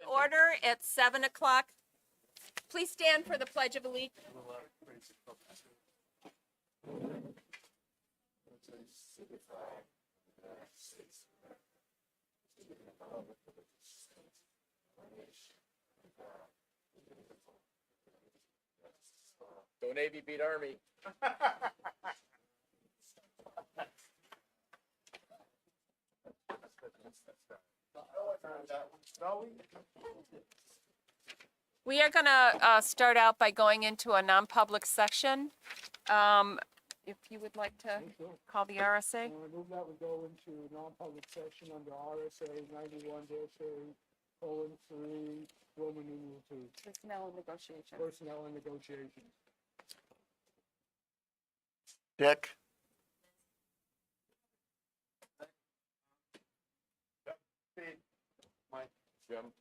Order at 7 o'clock. Please stand for the Pledge of Allegiance. Go Navy, beat Army. We are going to start out by going into a non-public section. If you would like to call the RSA. I move that we go into non-public session under RSA 91-A:3, Roman numeral 2, Personnel and negotiation. personnel and negotiations. Dick. Mike. Jim.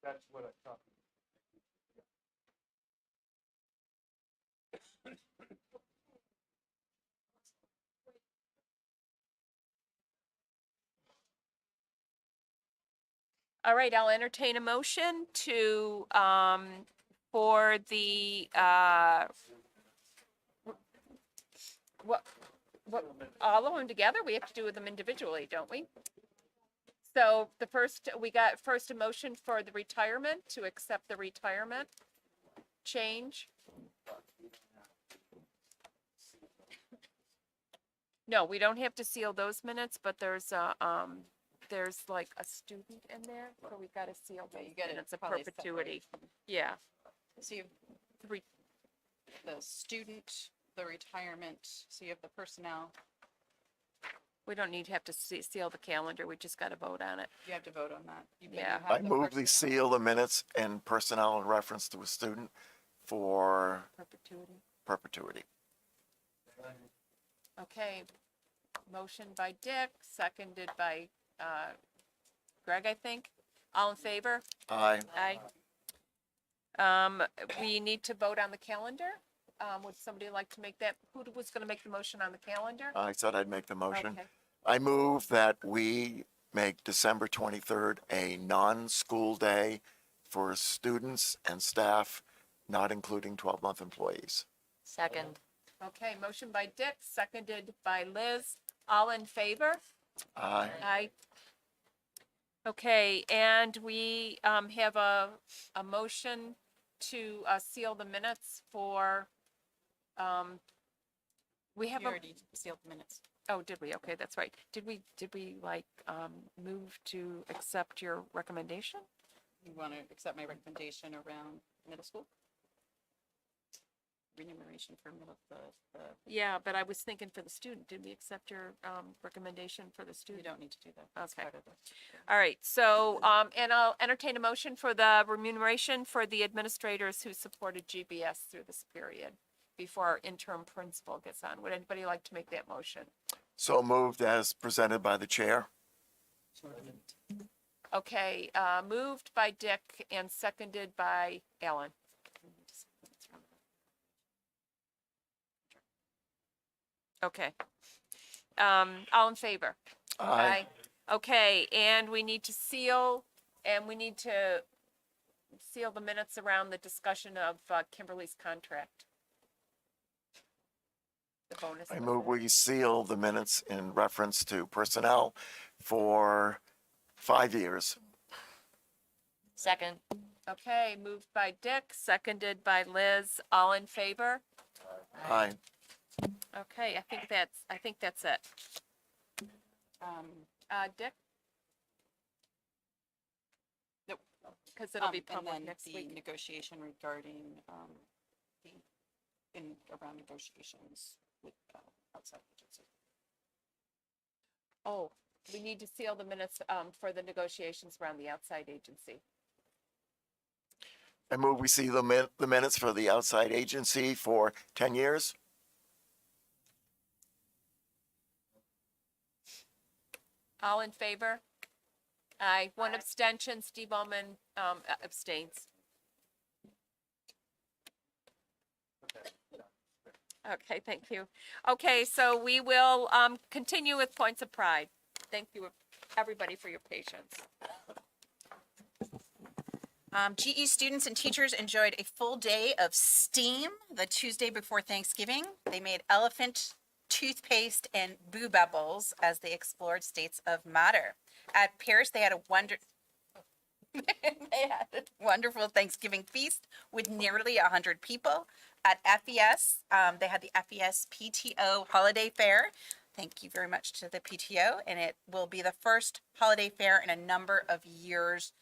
That's what I thought. All right, I'll entertain a motion to, for the, what, all of them together? We have to do them individually, don't we? So the first, we got first a motion for the retirement, to accept the retirement change. No, we don't have to seal those minutes, but there's like a student in there, so we gotta seal Yeah, those you gotta minutes of probably perpetuity. Yeah, So you Re- have the student, the retirement, so you have the personnel, we don't need to have to seal the calendar, we just gotta vote on it. you have to vote on that. But you Yeah. have I the move the personnel. seal the minutes and personnel in reference to a student for Perpetuity. perpetuity. Okay, motion by Dick, seconded by, Greg, I think. All in favor? Aye. Aye. We need to vote on the calendar. Would somebody like to make that, who was gonna make the motion on the calendar? I said I'd make the motion. Okay. I move that we make December 23rd a non-school day for students and staff, not including 12-month employees. Second. Okay, motion by Dick, seconded by Liz. All in favor? Aye. Aye. Okay, and we have a motion to seal the minutes for, we have You a, already sealed the minutes. oh, did we? Okay, that's right. Did we like, move to accept your recommendation? You want to accept my recommendation around middle school? Remuneration for middle, the, Yeah, but I was thinking for the student. Did we accept your recommendation for the you student? don't need to do that. It's Okay. part of the- All right, so, and I'll entertain a motion for the remuneration for the administrators who supported GBS through this period before our interim principal gets on. Would anybody like to make that motion? So moved as presented by the chair. Okay, moved by Dick and seconded by Alan. Okay. All in favor? Aye. Okay, and we need to seal the minutes around the discussion of Kimberly's contract. The bonus. I move we seal the minutes in reference to personnel for 5 years. Second. Okay, moved by Dick, seconded by Liz. All in favor? Aye. Okay, I think that's it. Dick? Nope. Because it'll be and public then next the week. negotiation regarding, the, around negotiations with, outside agencies. Oh, we need to seal the minutes, for the negotiations around the outside agency. I move we seal the minutes for the outside agency for 10 years. All in favor? Aye. One abstention, Steve Bowman, abstains. Okay, thank you. Okay, so we will, continue with points of pride. Thank you, everybody, for your patience. GE students and teachers enjoyed a full day of STEAM the Tuesday before Thanksgiving. They made elephant toothpaste and boo bubbles as they explored states of matter. At Pierce, they had a wonderful Thanksgiving feast with nearly 100 people. At FES, they had the FES PTO Holiday Fair. Thank you very much to the PTO, and it will be the first holiday fair in a number of years.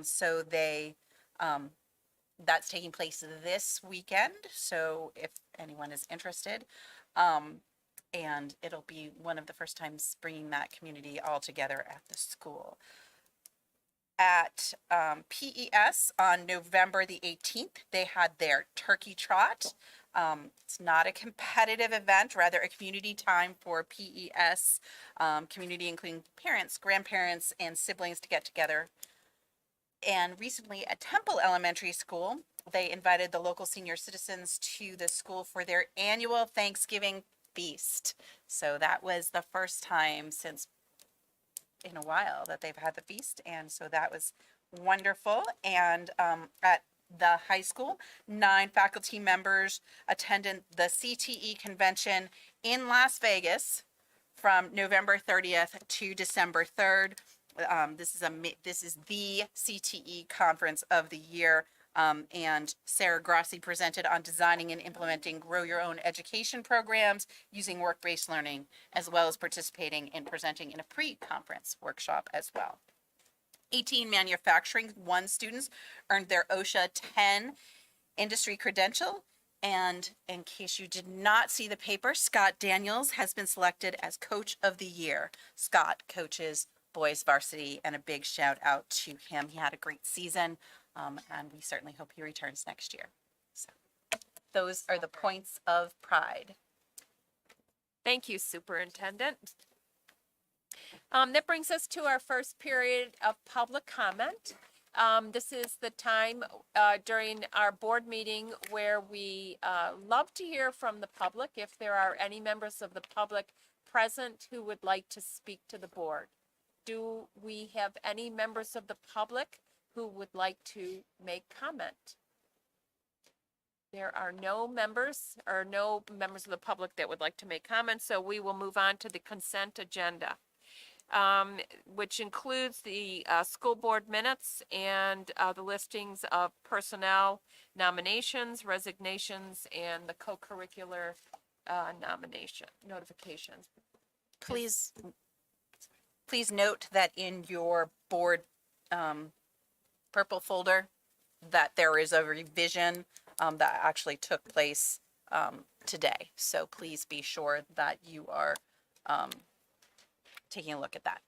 So that's taking place this weekend. So if anyone is interested, and it'll be one of the first times bringing that community all together at the school. At PES on November the 18th, they had their turkey trot. It's not a competitive event, rather a community time for PES community, including parents, grandparents, and siblings to get together And recently at Temple Elementary School, they invited the local senior citizens to the school for their annual Thanksgiving feast. So that was the first time since in a while that they've had the feast. And so that was wonderful. And at the high school, 9 faculty members attended the CTE convention in Las Vegas from November 30th to December 3rd. This is the CTE conference of the year. And Sarah Grassi presented on designing and implementing grow your own education programs using work-based learning, as well as participating in presenting in a pre-conference workshop as well. 18 manufacturing 1 students earned their OSHA 10 industry credential. And in case you did not see the paper, Scott Daniels has been selected as Coach of the Year. Scott coaches boys varsity, and a big shout out to him. He had a great season, and we certainly hope he returns next year. So those are the points of pride. Thank you, Superintendent. That brings us to our first period of public comment. This is the time during our board meeting where we love to hear from the public. If there are any members of the public present who would like to speak to the board. Do we have any members of the public who would like to make comment? There are no members of the public that would like to make comments, so we will move on to the consent agenda, which includes the school board minutes and the listings of personnel nominations, resignations, and the co-curricular notifications. Please note that in your board purple folder that there is a revision that actually took place today. So please be sure that you are taking a look at that.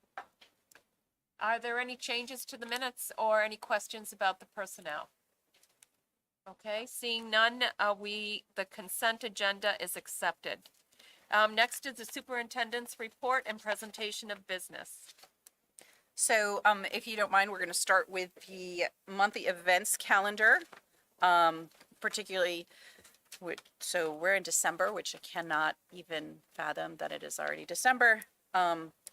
Are there any changes to the minutes or any questions about the personnel? Okay, seeing none, the consent agenda is accepted. Next is the superintendent's report and presentation of business. So if you don't mind, we're going to start with the monthly events calendar, particularly, so we're in December, which I cannot even fathom that it is already December.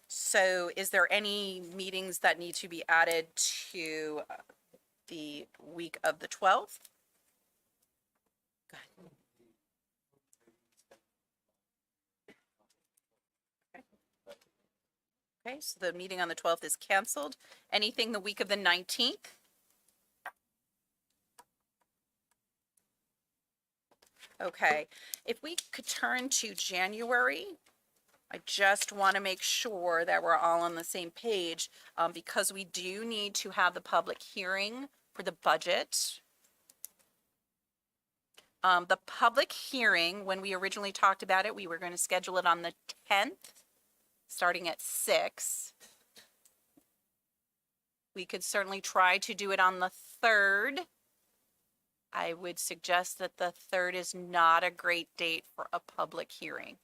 So is there any meetings that need to be added to the week of the 12th? Go ahead. Okay, so the meeting on the 12th is canceled. Anything the week of the 19th? Okay, if we could turn to January, I just want to make sure that we're all on the same page because we do need to have the public hearing for the budget. The public hearing, when we originally talked about it, we were going to schedule it on the 10th. Starting at 6. We could certainly try to do it on the 3rd. I would suggest that the 3rd is not a great date for a public hearing.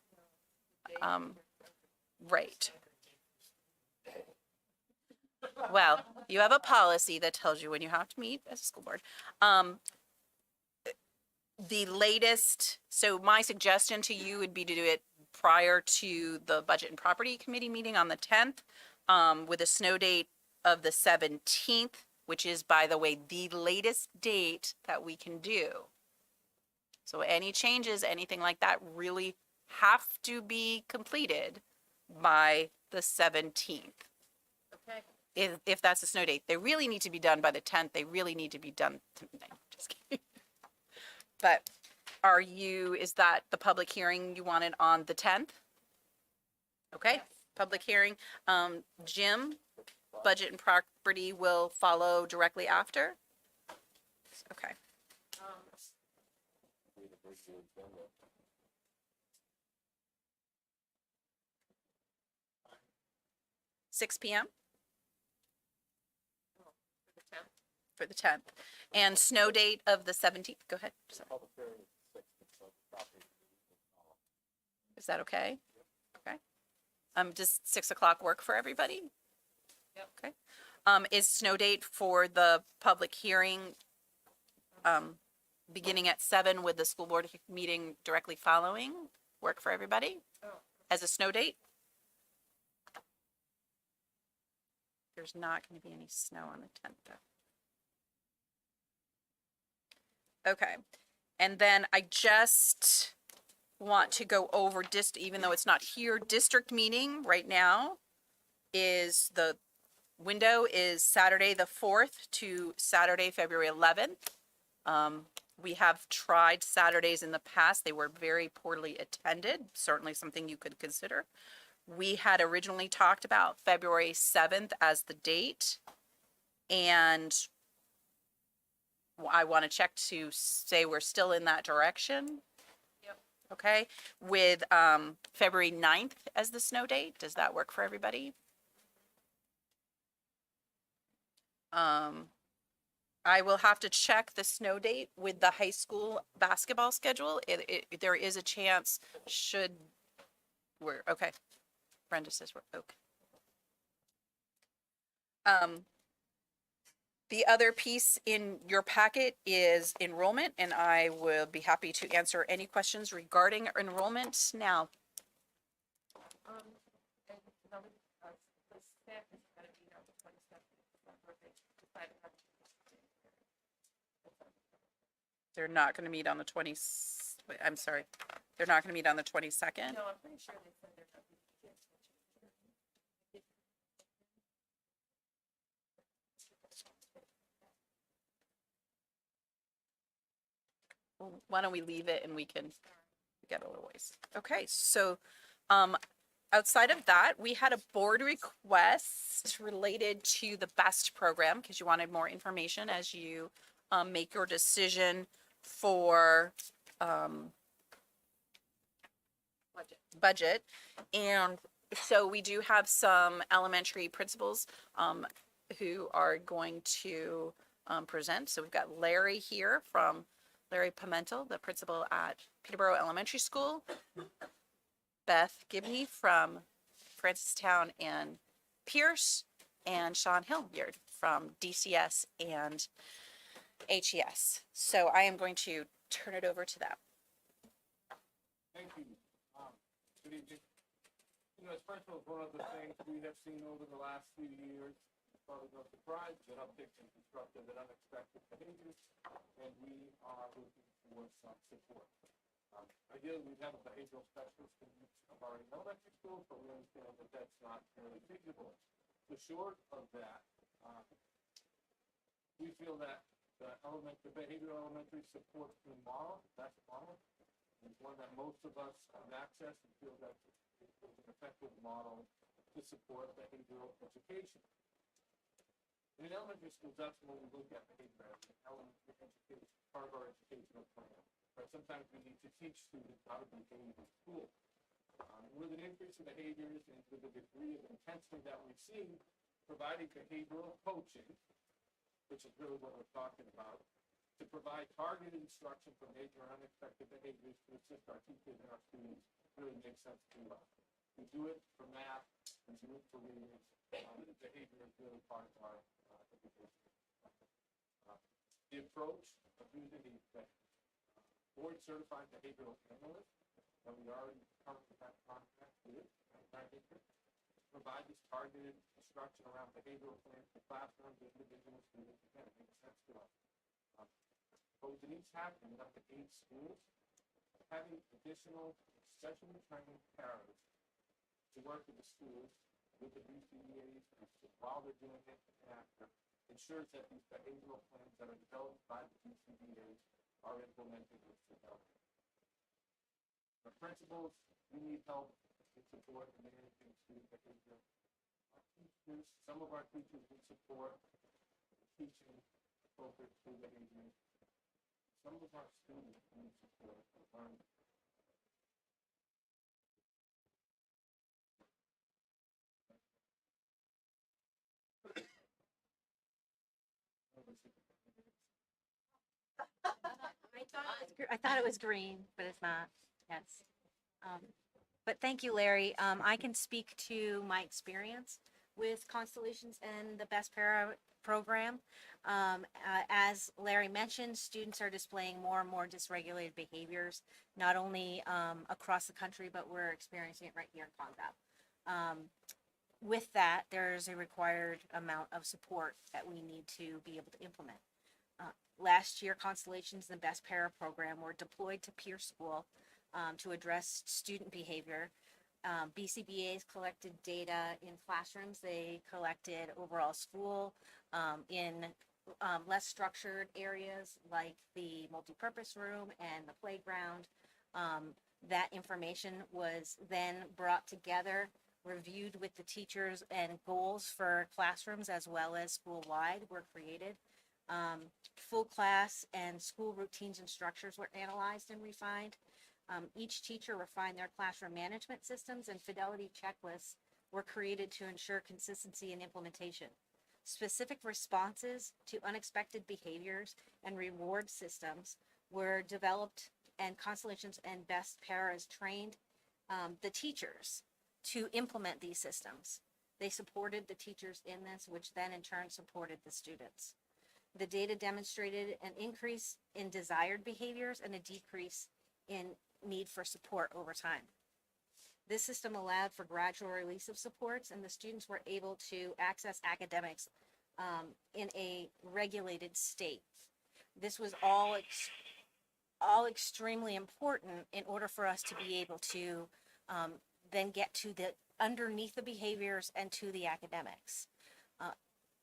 Right. Well, you have a policy that tells you when you have to meet as a school board. The latest, so my suggestion to you would be to do it prior to the Budget and Property Committee meeting on the 10th, with a snow date of the 17th, which is, by the way, the latest date that we can do. So any changes, anything like that, really have to be completed by the 17th. Okay. If that's a snow date. They really need to be done by the 10th. They really need to be done tonight. Just kidding. But is that the public hearing you wanted on the 10th? Okay, public hearing. Jim, Budget and Property will follow directly after? Okay. 6 p.m. for the 10th. And snow date of the 17th. Go ahead. Sorry. Is that okay? Okay. Does 6 o'clock work for everybody? Yep. Okay. Is snow date for the public hearing, beginning at 7 with the school board meeting directly following, work for everybody? As a snow date? There's not going to be any snow on the 10th though. Okay. And then I just want to go over even though it's not here, district meeting right now is the window is Saturday the 4th to Saturday, February 11th. We have tried Saturdays in the past. They were very poorly attended. Certainly something you could consider. We had originally talked about February 7th as the date. And I want to check to say we're still in that direction. Yep. Okay. With February 9th as the snow date. Does that work for everybody? I will have to check the snow date with the high school basketball schedule. There is a chance we're okay. Brenda says we're okay. The other piece in your packet is enrollment, and I will be happy to answer any questions regarding enrollment now. And another, the staff is gonna be on the 22nd of December. They decided not to. They're not going to meet on the 20th. I'm sorry. They're not going to meet on the 22nd. No, I'm pretty sure they said they're not. Why don't we leave it and we can get a little ways. Okay, so outside of that, we had a board request related to the BEST program because you wanted more information as you make your decision for budget. And so we do have some elementary principals who are going to present. So we've got Larry here from Larry Pimentel, the principal at Peterborough Elementary School. Beth Gibney from Francistown and Pierce, and Sean Hilliard from DCS and HES. So I am going to turn it over to them. Thank you. Good evening. You know, as principals, one of the things we have seen over the last few years, probably no surprise, an uptick in disruptive and unexpected behaviors, and we are looking for some support. Ideally, we have a behavioral specialist in each of our elementary schools, but we understand that that's not really feasible. So short of that, we feel that the behavioral elementary support team model, that's model, is one that most of us have access and feel that is an effective model to support behavioral education. In elementary schools, that's when we look at behavior as an elementary education, part of our educational plan. Right? Sometimes we need to teach students how to behave in school. With an increase in behaviors and with the degree of intensity that we've seen, providing behavioral coaching, which is really what we're talking about, to provide targeted instruction for major and unexpected behaviors to assist our teachers and our students really makes sense to us. We do it for math, we do it for reading. Behavior is really part of our education. The approach of using the board certified behavioral analyst that we already currently have contract with, provide this targeted instruction around behavioral plans for classrooms and individual students. Again, it makes sense to us. Both in each happening up to 8 schools, having additional sessionally trained paras to work with the schools, with the BCBAs, while they're doing it and after, ensures that these behavioral plans that are developed by the BCBAs are implemented with development. For principals, we need help and support in managing student behavior. Our teachers, some of our teachers need support teaching appropriate school behavior. Some of our students need support for learning. I thought it was green, but it's not. Yes. But thank you, Larry. I can speak to my experience with Constellations and the Best Para program. As Larry mentioned, students are displaying more and more dysregulated behaviors, not only across the country, but we're experiencing it right here in Conval. With that, there's a required amount of support that we need to be able to implement. Last year, Constellations and the Best Para program were deployed to Pierce School to address student behavior. BCBA's collected data in classrooms. They collected overall school in less structured areas like the multipurpose room and the playground. That information was then brought together, reviewed with the teachers, and goals for classrooms as well as school-wide were created. Full class and school routines and structures were analyzed and refined. Each teacher refined their classroom management systems, and fidelity checklists were created to ensure consistency and implementation. Specific responses to unexpected behaviors and reward systems were developed, and Constellations and Best Paras trained the teachers to implement these systems. They supported the teachers in this, which then in turn supported the students. The data demonstrated an increase in desired behaviors and a decrease in need for support over time. This system allowed for gradual release of supports, and the students were able to access academics in a regulated state. This was all extremely important in order for us to be able to then get to the underneath the behaviors and to the academics.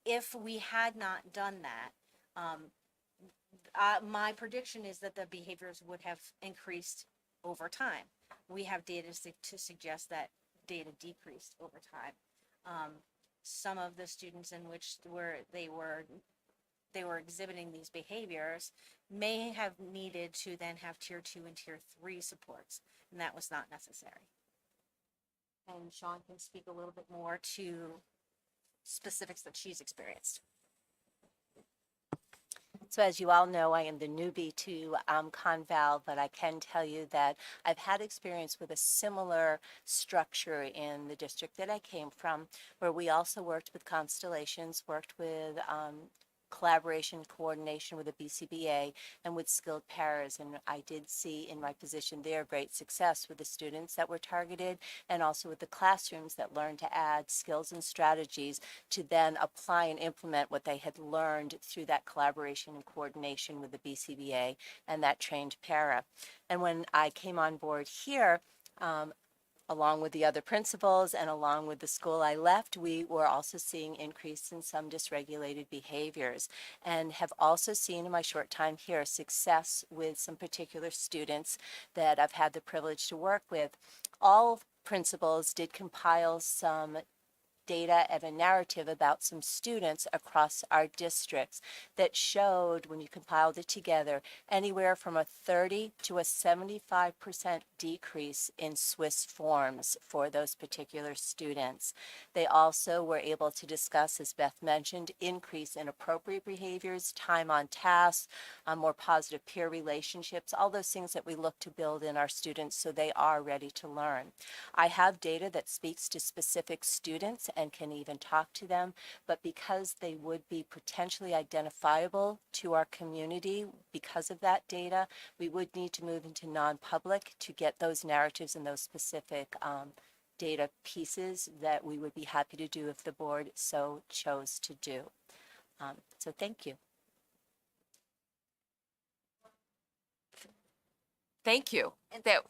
If we had not done that, my prediction is that the behaviors would have increased over time. We have data to suggest that data decreased over time. Some of the students in which they were exhibiting these behaviors may have needed to then have tier 2 and tier 3 supports, and that was not necessary. And Sean can speak a little bit more to specifics that she's experienced. So as you all know, I am the newbie to Conval, but I can tell you that I've had experience with a similar structure in the district that I came from, where we also worked with Constellations, worked with collaboration, coordination with the BCBA and with skilled paras. And I did see in my position there great success with the students that were targeted and also with the classrooms that learned to add skills and strategies to then apply and implement what they had learned through that collaboration and coordination with the BCBA and that trained para. And when I came on board here, along with the other principals and along with the school I left, we were also seeing increase in some dysregulated behaviors and have also seen in my short time here success with some particular students that I've had the privilege to work with. All principals did compile some data and a narrative about some students across our districts that showed, when you compiled it together, anywhere from a 30 to a 75% decrease in Swiss forms for those particular students. They also were able to discuss, as Beth mentioned, increase in appropriate behaviors, time on task, more positive peer relationships, all those things that we look to build in our students so they are ready to learn. I have data that speaks to specific students and can even talk to them, but because they would be potentially identifiable to our community because of that data, we would need to move into non-public to get those narratives and those specific data pieces that we would be happy to do if the board so chose to do. So thank you. Thank you. And- That,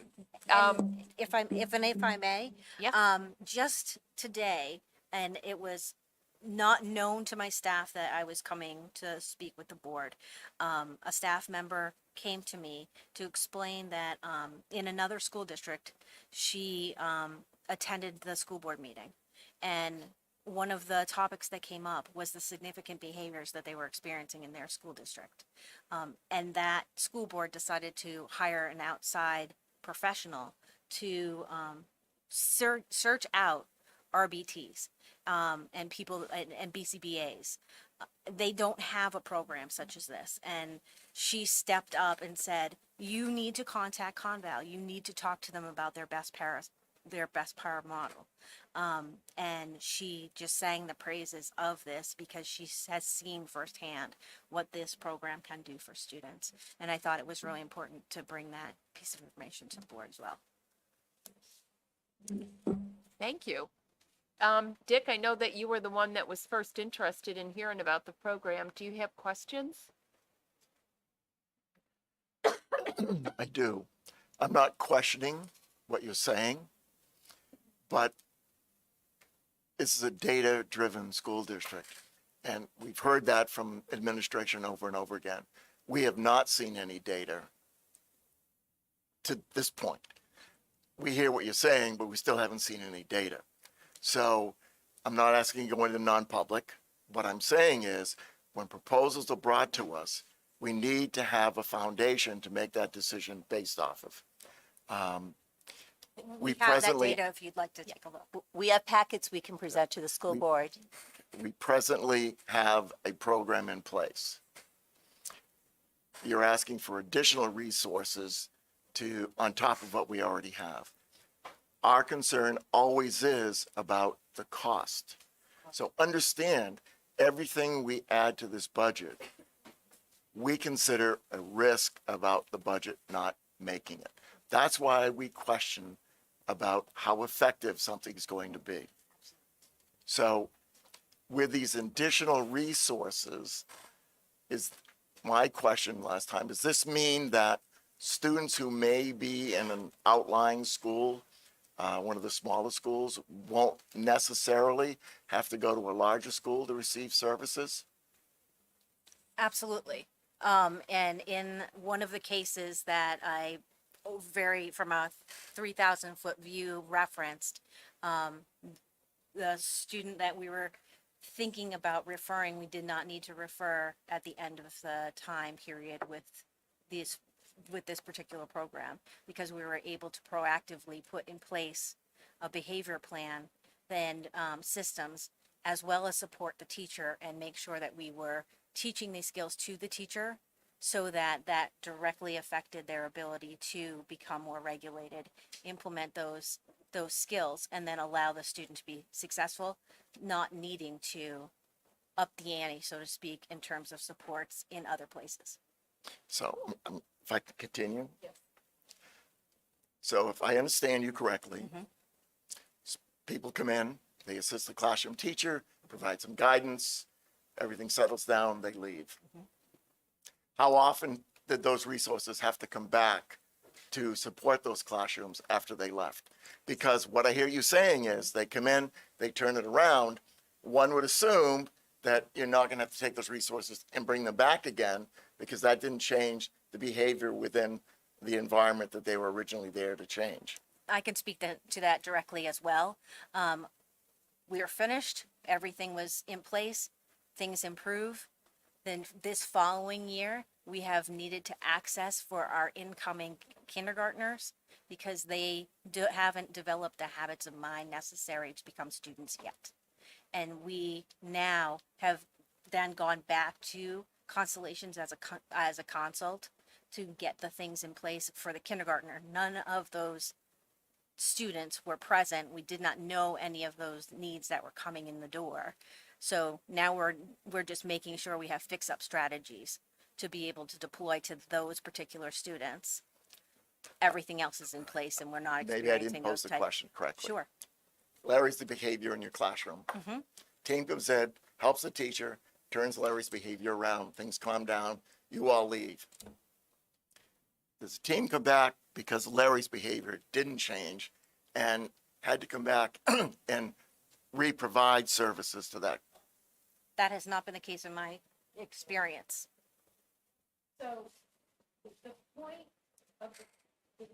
And if I may, Yeah. just today, and it was not known to my staff that I was coming to speak with the board. A staff member came to me to explain that in another school district, she attended the school board meeting, and one of the topics that came up was the significant behaviors that they were experiencing in their school district. And that school board decided to hire an outside professional to search out RBTs and people and BCBAs. They don't have a program such as this. And she stepped up and said, you need to contact Conval. You need to talk to them about their best paras their best para model. And she just sang the praises of this because she has seen firsthand what this program can do for students. And I thought it was really important to bring that piece of information to the board as well. Thank you. Dick, I know that you were the one that was first interested in hearing about the program. Do you have questions? I do. I'm not questioning what you're saying, but this is a data-driven school district. And we've heard that from administration over and over again. We have not seen any data to this point. We hear what you're saying, but we still haven't seen any data. So I'm not asking you to go into non-public. What I'm saying is, when proposals are brought to us, we need to have a foundation to make that decision based off of. We have that presently, data if you'd like to take a look. We have packets we can present to the school board. we presently have a program in place. You're asking for additional resources to, on top of what we already have. Our concern always is about the cost. So understand, everything we add to this budget, we consider a risk about the budget not making it. That's why we question about how effective something's going to be. So with these additional resources, is my question last time, does this mean that students who may be in an outlying school, one of the smaller schools, won't necessarily have to go to a larger school to receive services? Absolutely. And in one of the cases that I from a 3,000 foot view referenced, the student that we were thinking about referring, we did not need to refer at the end of the time period with this particular program, because we were able to proactively put in place a behavior plan and systems, as well as support the teacher and make sure that we were teaching these skills to the teacher, so that that directly affected their ability to become more regulated, implement those skills, and then allow the student to be successful, not needing to up the ante, so to speak, in terms of supports in other places. So if I could continue? So if I understand you correctly, people come in, they assist the classroom teacher, provide some guidance, everything settles down, they leave. How often did those resources have to come back to support those classrooms after they left? Because what I hear you saying is they come in, they turn it around. One would assume that you're not going to have to take those resources and bring them back again, because that didn't change the behavior within the environment that they were originally there to change. I can speak to that directly as well. We are finished. Everything was in place. Things improve. Then this following year, we have needed to access for our incoming kindergartners, because they haven't developed the habits of mind necessary to become students yet. And we now have then gone back to Constellations as a consult to get the things in place for the kindergartner. None of those students were present. We did not know any of those needs that were coming in the door. So now we're just making sure we have fix-up strategies to be able to deploy to those particular students. Everything else is in place, and we're not Maybe I experiencing didn't pose those the question correctly. Sure. Larry's the behavior in your classroom. Team comes in, helps the teacher, turns Larry's behavior around, things calm down, you all leave. Does the team come back because Larry's behavior didn't change and had to come back and re-provide services to that? That has not been the case in my experience. So the point of the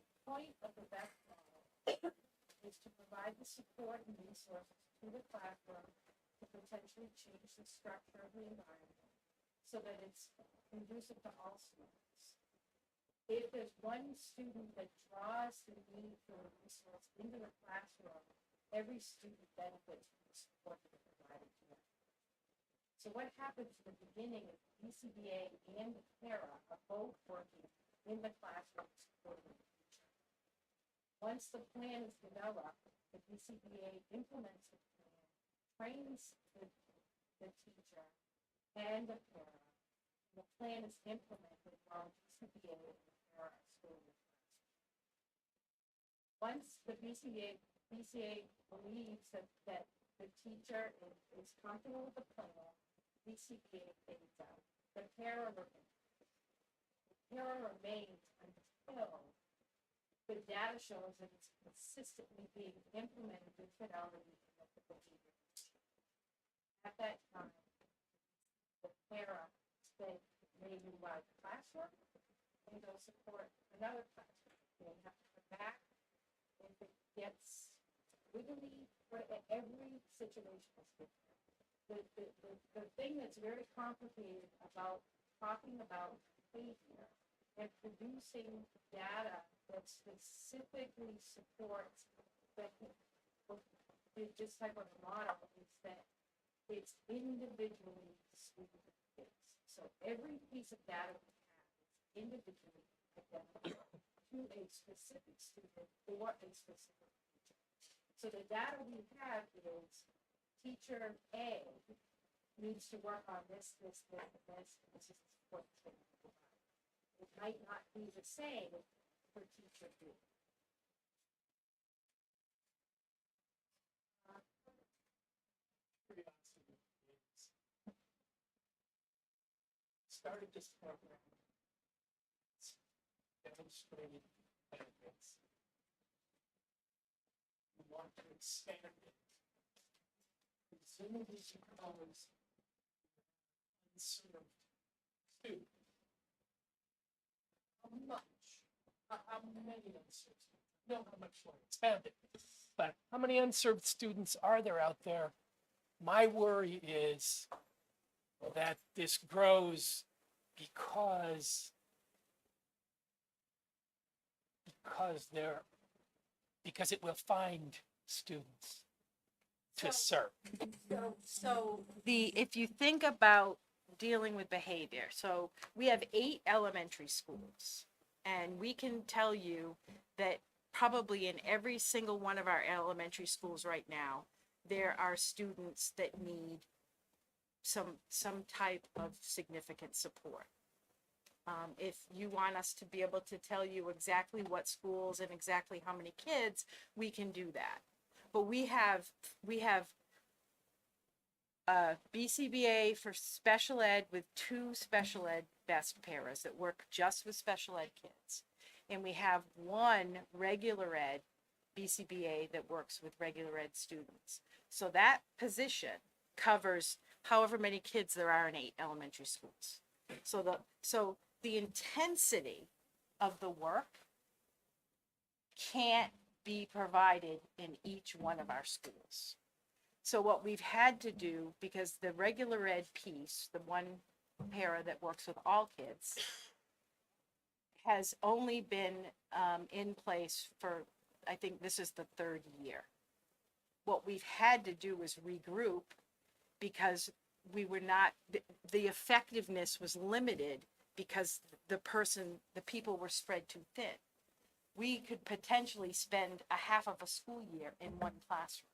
best model is to provide the support and resources to the classroom to potentially change the structure of the environment so that it's conducive to all students. If there's one student that draws the need for a resource into the classroom, every student benefits from the support that is provided to them. So what happens in the beginning is BCBA and the para are both working in the classroom supporting the teacher. Once the plan is developed, the BCBA implements the plan, trains the teacher and the para. The plan is implemented while BCBA and the para are still in class. Once the BCA believes that the teacher is comfortable with the plan, BCBA fades out. The para remains. The para remains until the data shows that it's consistently being implemented with fidelity and that the behavior is changed. At that time, the para then may move out of the classroom and go support another classroom. They have to come back if it gets wiggly, or every situation is different. The thing that's very complicated about talking about behavior and producing data that specifically supports this type of a model is that it's individually suited to kids. So every piece of data we have is individually identified to a specific student or a specific teacher. So the data we have is teacher A needs to work on this, and this, and this is what it's going to provide. It might not be the same for teacher B. Curiosity is started this program, it's demonstrated benefits. We want to expand it. Presumably because unserved students. How much? How many unserved students? I know how much we're expanding, but how many unserved students are there out there? My worry is that this grows because it will find students to serve. So if you think about dealing with behavior, so we have 8 elementary schools, and we can tell you that probably in every single one of our elementary schools right now, there are students that need some type of significant support. If you want us to be able to tell you exactly what schools and exactly how many kids, we can do that. But we have BCBA for special ed with 2 special ed best paras that work just with special ed kids. And we have 1 regular ed BCBA that works with regular ed students. So that position covers however many kids there are in 8 elementary schools. So the intensity of the work can't be provided in each one of our schools. So what we've had to do, because the regular ed piece, the 1 para that works with all kids, has only been in place for, I think this is the 3rd year. What we've had to do is regroup because we were not, the effectiveness was limited because the people were spread too thin. We could potentially spend a half of a school year in 1 classroom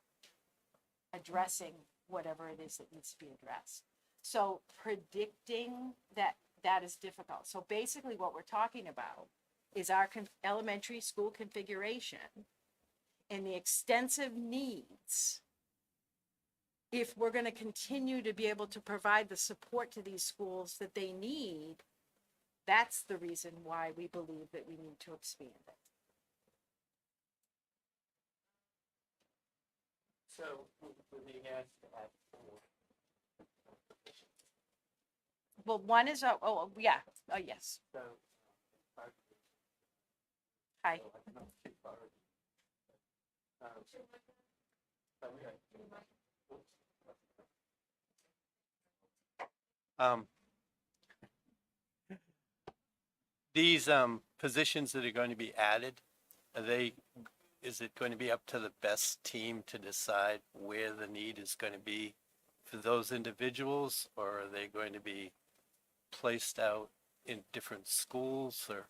addressing whatever it is that needs to be addressed. So predicting that is difficult. So basically what we're talking about is our elementary school configuration and the extensive needs. If we're going to continue to be able to provide the support to these schools that they need, that's the reason why we believe that we need to expand it. So we're being asked to add 4. Well, one is, yeah, yes. So, Hi. so I cannot keep already. These positions that are going to be added, is it going to be up to the best team to decide where the need is going to be for those individuals, or are they going to be placed out in different schools, or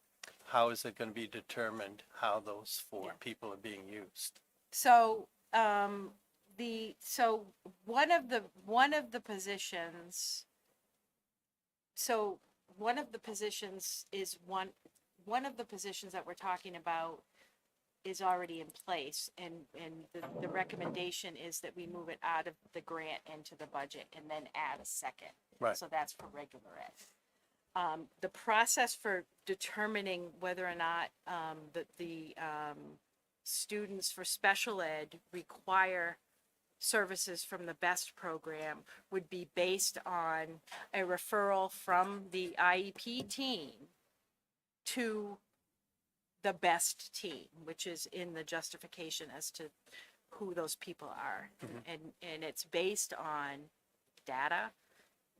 how is it going to be determined how those four Yeah. people are being used? So, so one of the positions, so one of the positions is one of the positions that we're talking about is already in place, and the recommendation is that we move it out of the grant into the budget and then add a second. Right. So that's for regular ed. The process for determining whether or not, the students for special ed require services from the BEST program would be based on a referral from the IEP team to the BEST team, which is in the justification as to who those people are. And it's based on data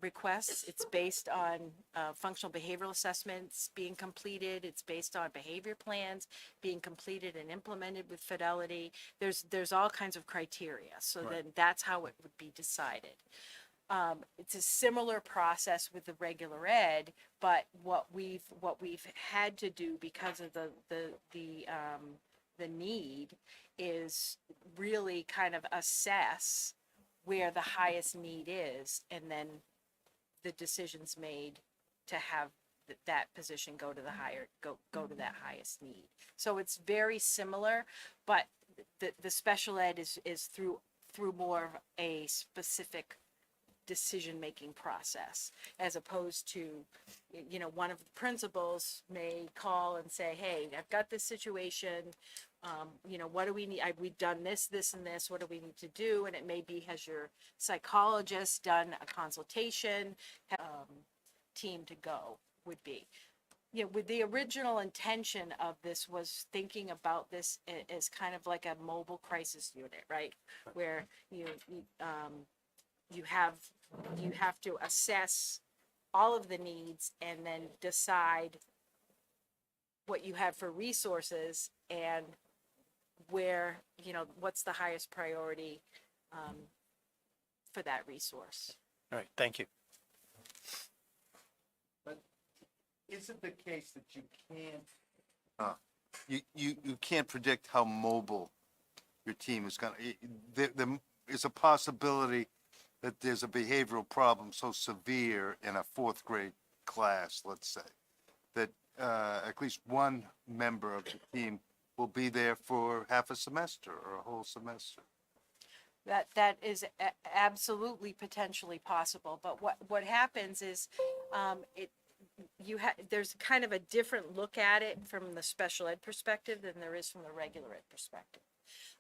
requests. It's based on functional behavioral assessments being completed. It's based on behavior plans being completed and implemented with fidelity. There's all kinds of criteria. So Right. then that's how it would be decided. It's a similar process with the regular ed, but what we've had to do because of the need is really kind of assess where the highest need is, and then the decisions made to have that position go to go to that highest need. So it's very similar, but the special ed is through more of a specific decision-making process, as opposed to, one of the principals may call and say, hey, I've got this situation, what do we need? We've done this, this, and this, what do we need to do? And it may be, has your psychologist done a consultation, team to go would be. With the original intention of this was thinking about this as kind of like a mobile crisis unit, right? Where you have to assess all of the needs and then decide what you have for resources and where, what's the highest priority for that resource. All right, thank you. Is it the case that you can't, You can't predict how mobile your team is gonna, there is a possibility that there's a behavioral problem so severe in a fourth grade class, let's say, that at least one member of the team will be there for half a semester or a whole semester? That is absolutely potentially possible, but what happens is, there's kind of a different look at it from the special ed perspective than there is from the regular ed perspective.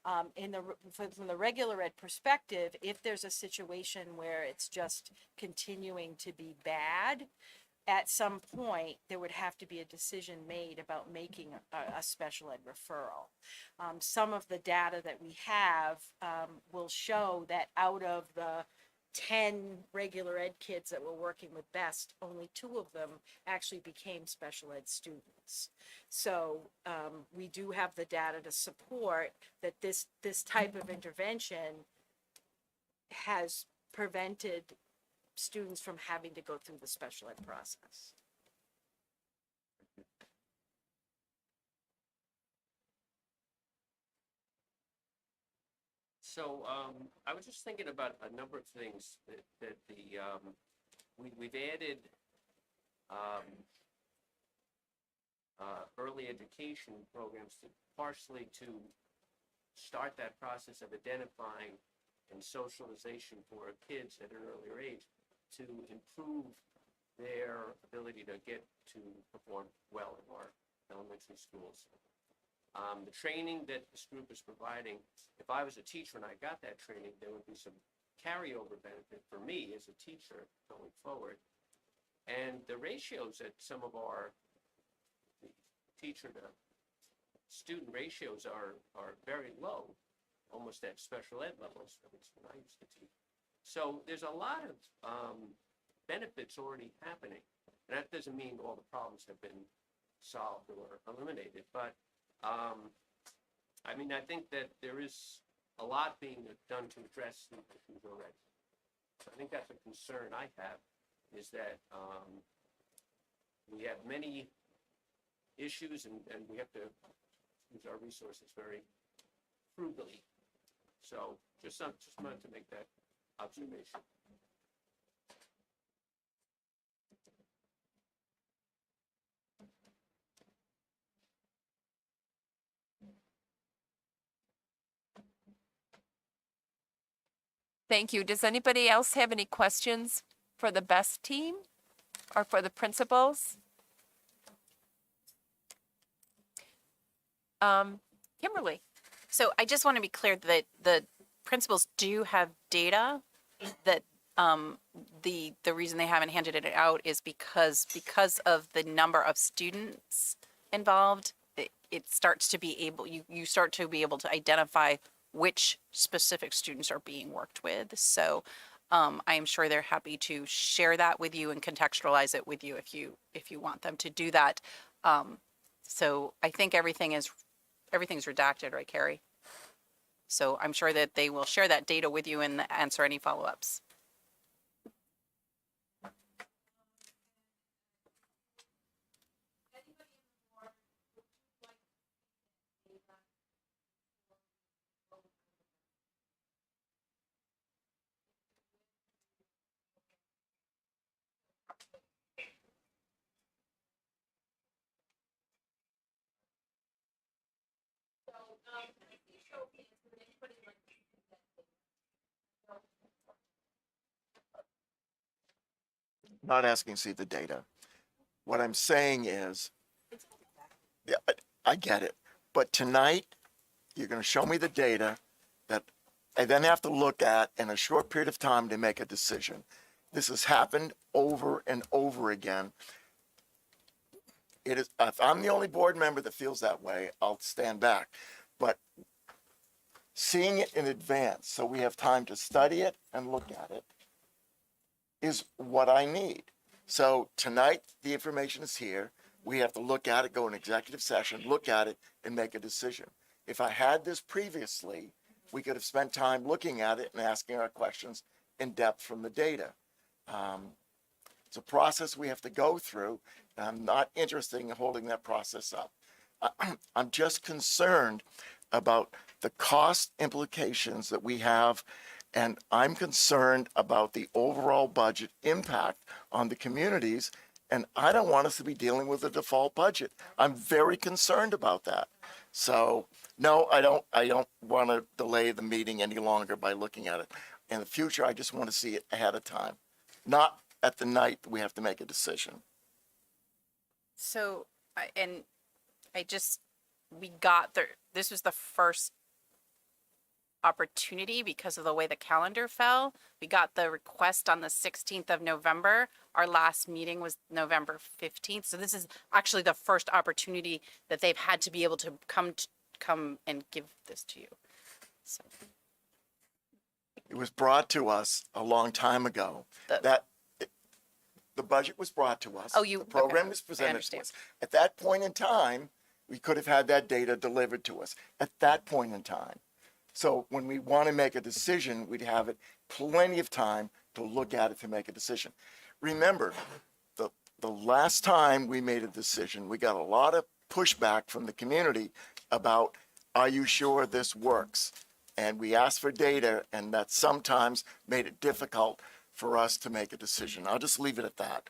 From the regular ed perspective, if there's a situation where it's just continuing to be bad, at some point, there would have to be a decision made about making a special ed referral. Some of the data that we have will show that out of the 10 regular ed kids that were working with BEST, only 2 of them actually became special ed students. So we do have the data to support that this type of intervention has prevented students from having to go through the special ed process. So, I was just thinking about a number of things that we've added, early education programs partially to start that process of identifying and socialization for kids at an earlier age to improve their ability to get to perform well in our elementary schools. The training that this group is providing, if I was a teacher and I got that training, there would be some carryover benefit for me as a teacher going forward. And the ratios at some of our teacher to student ratios are very low, almost at special ed levels, at least when I used to teach. So there's a lot of benefits already happening. And that doesn't mean all the problems have been solved or eliminated, but I think that there is a lot being done to address these issues already. So I think that's a concern I have, is that we have many issues, and we have to use our resources very frugally. So just wanted to make that observation. Thank you. Does anybody else have any questions for the best team or for the principals? Kimberly? So I just want to be clear that the principals do have data that the reason they haven't handed it out is because of the number of students involved, it starts to be able you start to be able to identify which specific students are being worked with. So I am sure they're happy to share that with you and contextualize it with you if you want them to do that. So I think everything's redacted, right, Carrie? So I'm sure that they will share that data with you and answer any follow-ups. Not asking to see the data. What I'm saying is, yeah, I get it. But tonight, you're going to show me the data that I then have to look at in a short period of time to make a decision. This has happened over and over again. It is, if I'm the only board member that feels that way, I'll stand back. But seeing it in advance, so we have time to study it and look at it, is what I need. So tonight, the information is here. We have to look at it, go in executive session, look at it, and make a decision. If I had this previously, we could have spent time looking at it and asking our questions in depth from the data. It's a process we have to go through, and I'm not interested in holding that process up. I'm just concerned about the cost implications that we have, and I'm concerned about the overall budget impact on the communities, and I don't want us to be dealing with a default budget. I'm very concerned about that. So, no, I don't want to delay the meeting any longer by looking at it. In the future, I just want to see it ahead of time, not at the night we have to make a decision. So, we got this was the first opportunity because of the way the calendar fell. We got the request on the 16th of November. Our last meeting was November 15th. So this is actually the first opportunity that they've had to be able to come and give this to you. So. It was brought to us a long time ago the budget was brought to us. The program was presented to us. At that point in time, we could have had that data delivered to us at that point in time. So when we want to make a decision, we'd have it plenty of time to look at it to make a decision. Remember, the last time we made a decision, we got a lot of pushback from the community about, are you sure this works? And we asked for data, and that sometimes made it difficult for us to make a decision. I'll just leave it at that.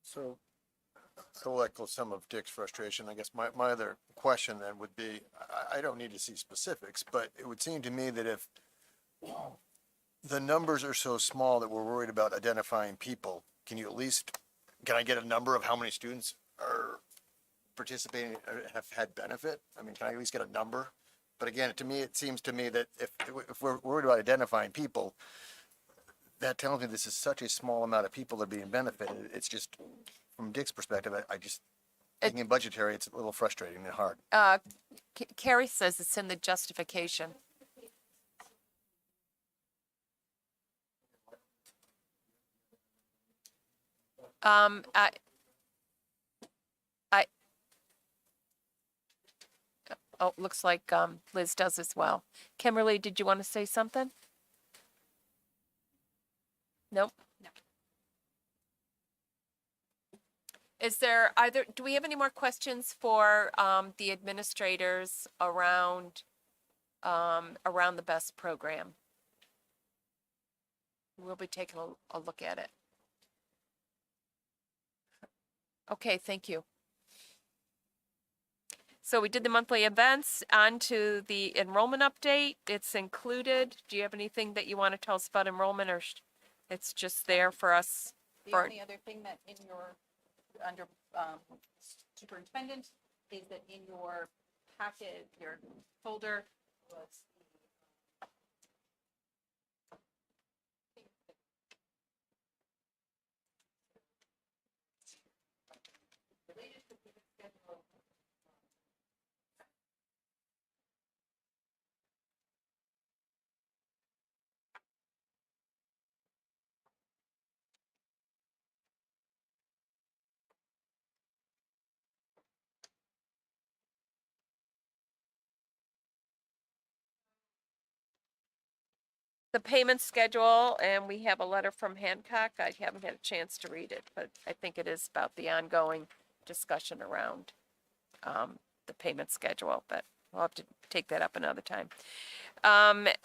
So, to echo some of Dick's frustration, I guess my other question then would be, I don't need to see specifics, but it would seem to me that if the numbers are so small that we're worried about identifying people, can I get a number of how many students are participating or have had benefit? I mean, can I at least get a number? But again, to me, it seems to me that if we're worried about identifying people, that tells me this is such a small amount of people that are being benefited. It's just, from Dick's perspective, I just, thinking budgetary, it's a little frustrating and hard. Carrie says it's in the justification. Looks like Liz does as well. Kimberly, did you want to say something? Nope. No. Is there either, do we have any more questions for the administrators around around the BEST program? We'll be taking a look at it. Okay, thank you. So we did the monthly events. On to the enrollment update. It's included. Do you have anything that you want to tell us about enrollment, or it's just there for us? The For only other thing that in your, under, superintendent, is that in your packet, your folder was the latest payment schedule. the payment schedule, and we have a letter from Hancock. I haven't had a chance to read it, but I think it is about the ongoing discussion around the payment schedule, but we'll have to take that up another time.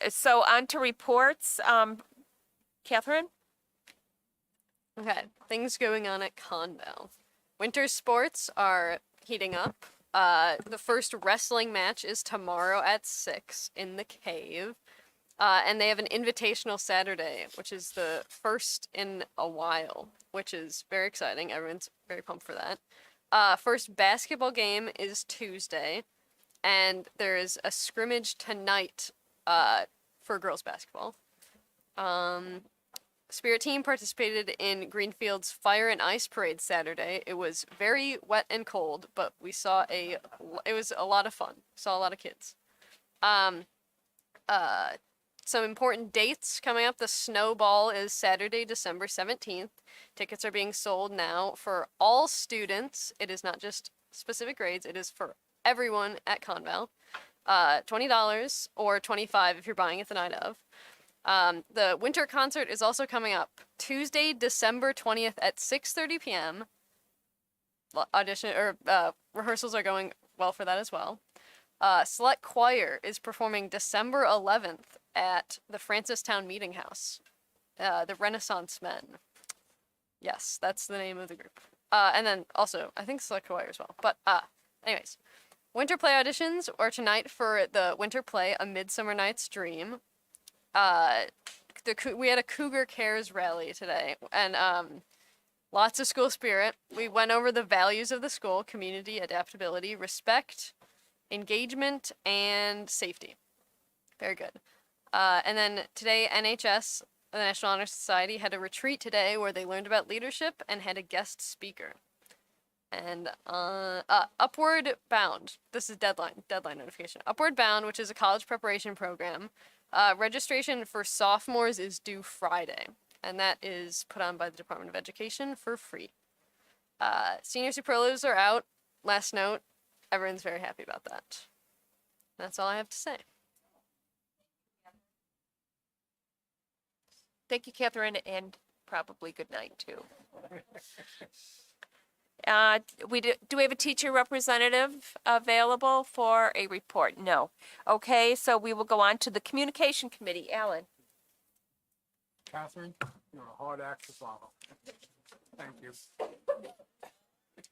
So on to reports. Catherine? Okay, things going on at Conval. Winter sports are heating up. The first wrestling match is tomorrow at 6 in the cave. And they have an invitational Saturday, which is the first in a while, which is very exciting. Everyone's very pumped for that. First basketball game is Tuesday, and there is a scrimmage tonight for girls basketball. Spirit team participated in Greenfield's Fire and Ice Parade Saturday. It was very wet and cold, but we saw it was a lot of fun. Saw a lot of kids. Some important dates coming up. The Snowball is Saturday, December 17th. Tickets are being sold now for all students. It is not just specific grades. It is for everyone at Conval. $20 or $25 if you're buying it the night of. The winter concert is also coming up Tuesday, December 20th at 6:30 p.m. Rehearsals are going well for that as well. Select Choir is performing December 11th at the Francistown Meeting House. The Renaissance Men. Yes, that's the name of the group. And then also, I think Select Choir as well. But anyways, winter play auditions are tonight for the winter play A Midsummer Night's Dream. We had a Cougar Cares rally today, and lots of school spirit. We went over the values of the school: community, adaptability, respect, engagement, and safety. Very good. And then today, NHS, the National Honor Society, had a retreat today where they learned about leadership and had a guest speaker. And Upward Bound, this is deadline notification. Upward Bound, which is a college preparation program, registration for sophomores is due Friday, and that is put on by the Department of Education for free. Senior superlatives are out. Last note, everyone's very happy about that. That's all I have to say. Thank you, Catherine, and probably good night too. Do we have a teacher representative available for a report? No. Okay, so we will go on to the communication committee. Alan. Catherine, you're a hard act to follow. Thank you.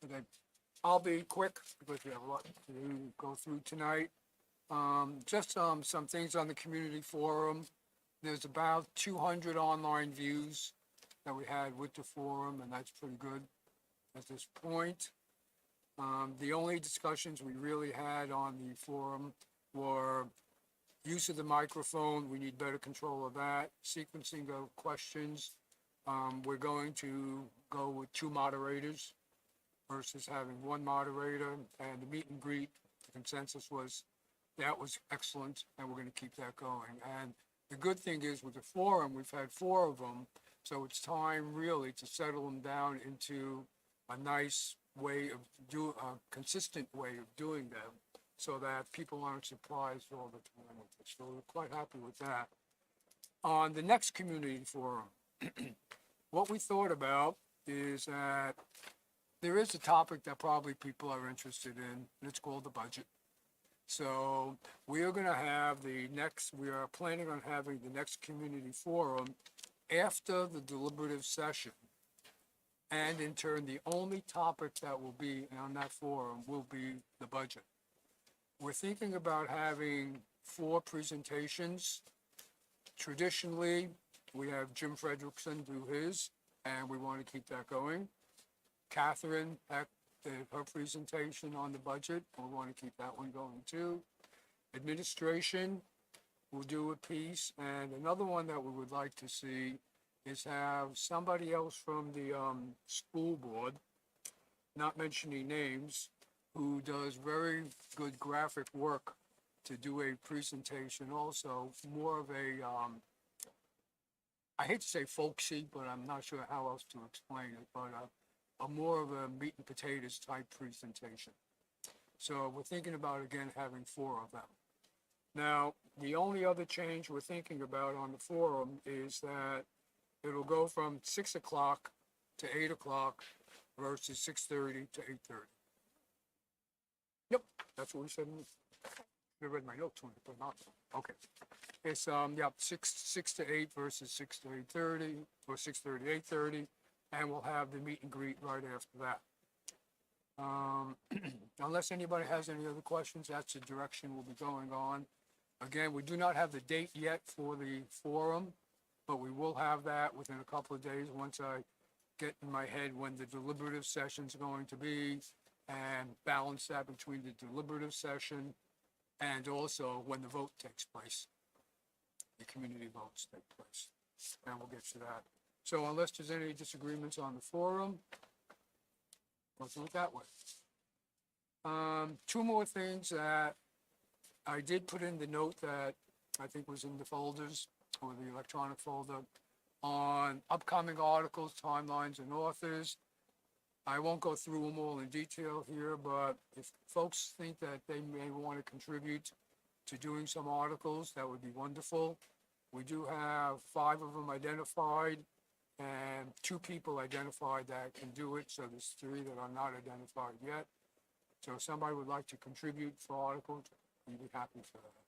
Okay, I'll be quick because we have a lot to go through tonight. Just some things on the community forum. There's about 200 online views that we had with the forum, and that's pretty good at this point. The only discussions we really had on the forum were use of the microphone. We need better control of that. Sequencing of questions. We're going to go with 2 moderators versus having 1 moderator. And the meet and greet, the consensus was that was excellent, and we're going to keep that going. And the good thing is with the forum, we've had 4 of them, so it's time really to settle them down into a nice way of consistent way of doing them, so that people aren't surprised all the time. So we're quite happy with that. On the next community forum, what we thought about is that there is a topic that probably people are interested in, and it's called the budget. So we are gonna have we are planning on having the next community forum after the deliberative session. And in turn, the only topic that will be on that forum will be the budget. We're thinking about having 4 presentations. Traditionally, we have Jim Frederickson do his, and we want to keep that going. Catherine had her presentation on the budget, and we want to keep that one going too. Administration will do a piece, and another one that we would like to see is have somebody else from the school board, not mentioning names, who does very good graphic work to do a presentation also, more of a, I hate to say folksy, but I'm not sure how else to explain it, but a more of a meat and potatoes type presentation. So we're thinking about, again, having 4 of them. Now, the only other change we're thinking about on the forum is that it'll go from 6 o'clock to 8 o'clock versus 6:30 to 8:30. Yep, that's what we said. I read my notes when I put it on. Okay. It's, yep, 6 to 8 versus 6 to 8:30, or 6:30 to 8:30, and we'll have the meet and greet right after that. Unless anybody has any other questions, that's the direction we'll be going on. Again, we do not have the date yet for the forum, but we will have that within a couple of days once I get in my head when the deliberative session's going to be and balance that between the deliberative session and also when the vote takes place. The community votes take place, and we'll get to that. So unless there's any disagreements on the forum, let's do it that way. 2 more things that I did put in the note that I think was in the folders, or the electronic folder, on upcoming articles, timelines, and authors. I won't go through them all in detail here, but if folks think that they may want to contribute to doing some articles, that would be wonderful. We do have 5 of them identified, and 2 people identified that can do it, so there's 3 that are not identified yet. So if somebody would like to contribute for articles, we'd be happy for that.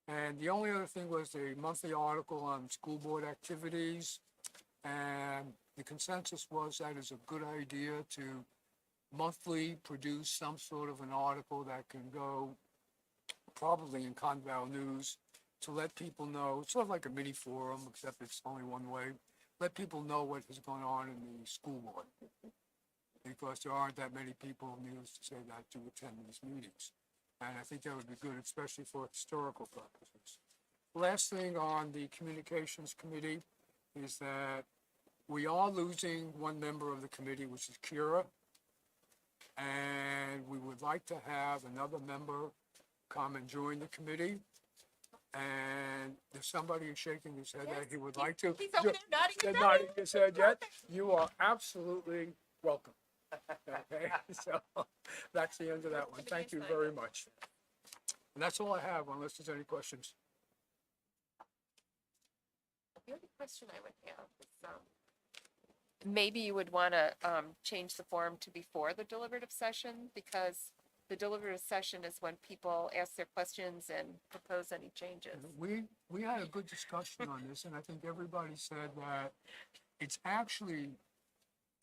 And the only other thing was the monthly article on school board activities. And the consensus was that it's a good idea to monthly produce some sort of an article that can go probably in Conval News to let people know, it's sort of like a mini forum, except it's only one way. Let people know what is going on in the school board. Because there aren't that many people, needless to say, that do attend these meetings. And I think that would be good, especially for historical purposes. Last thing on the communications committee is that we are losing one member of the committee, which is Kira. And we would like to have another member come and join the committee. And if somebody is shaking his head that he would like to. He's over there nodding his head. Nodding his head, yet, you are absolutely welcome. Okay, so that's the end of that one. Thank you very much. And that's all I have, unless there's any questions. The only question I would have is, maybe you would want to change the forum to before the deliberative session, because the deliberative session is when people ask their questions and propose any changes. We had a good discussion on this, and I think everybody said that it's actually,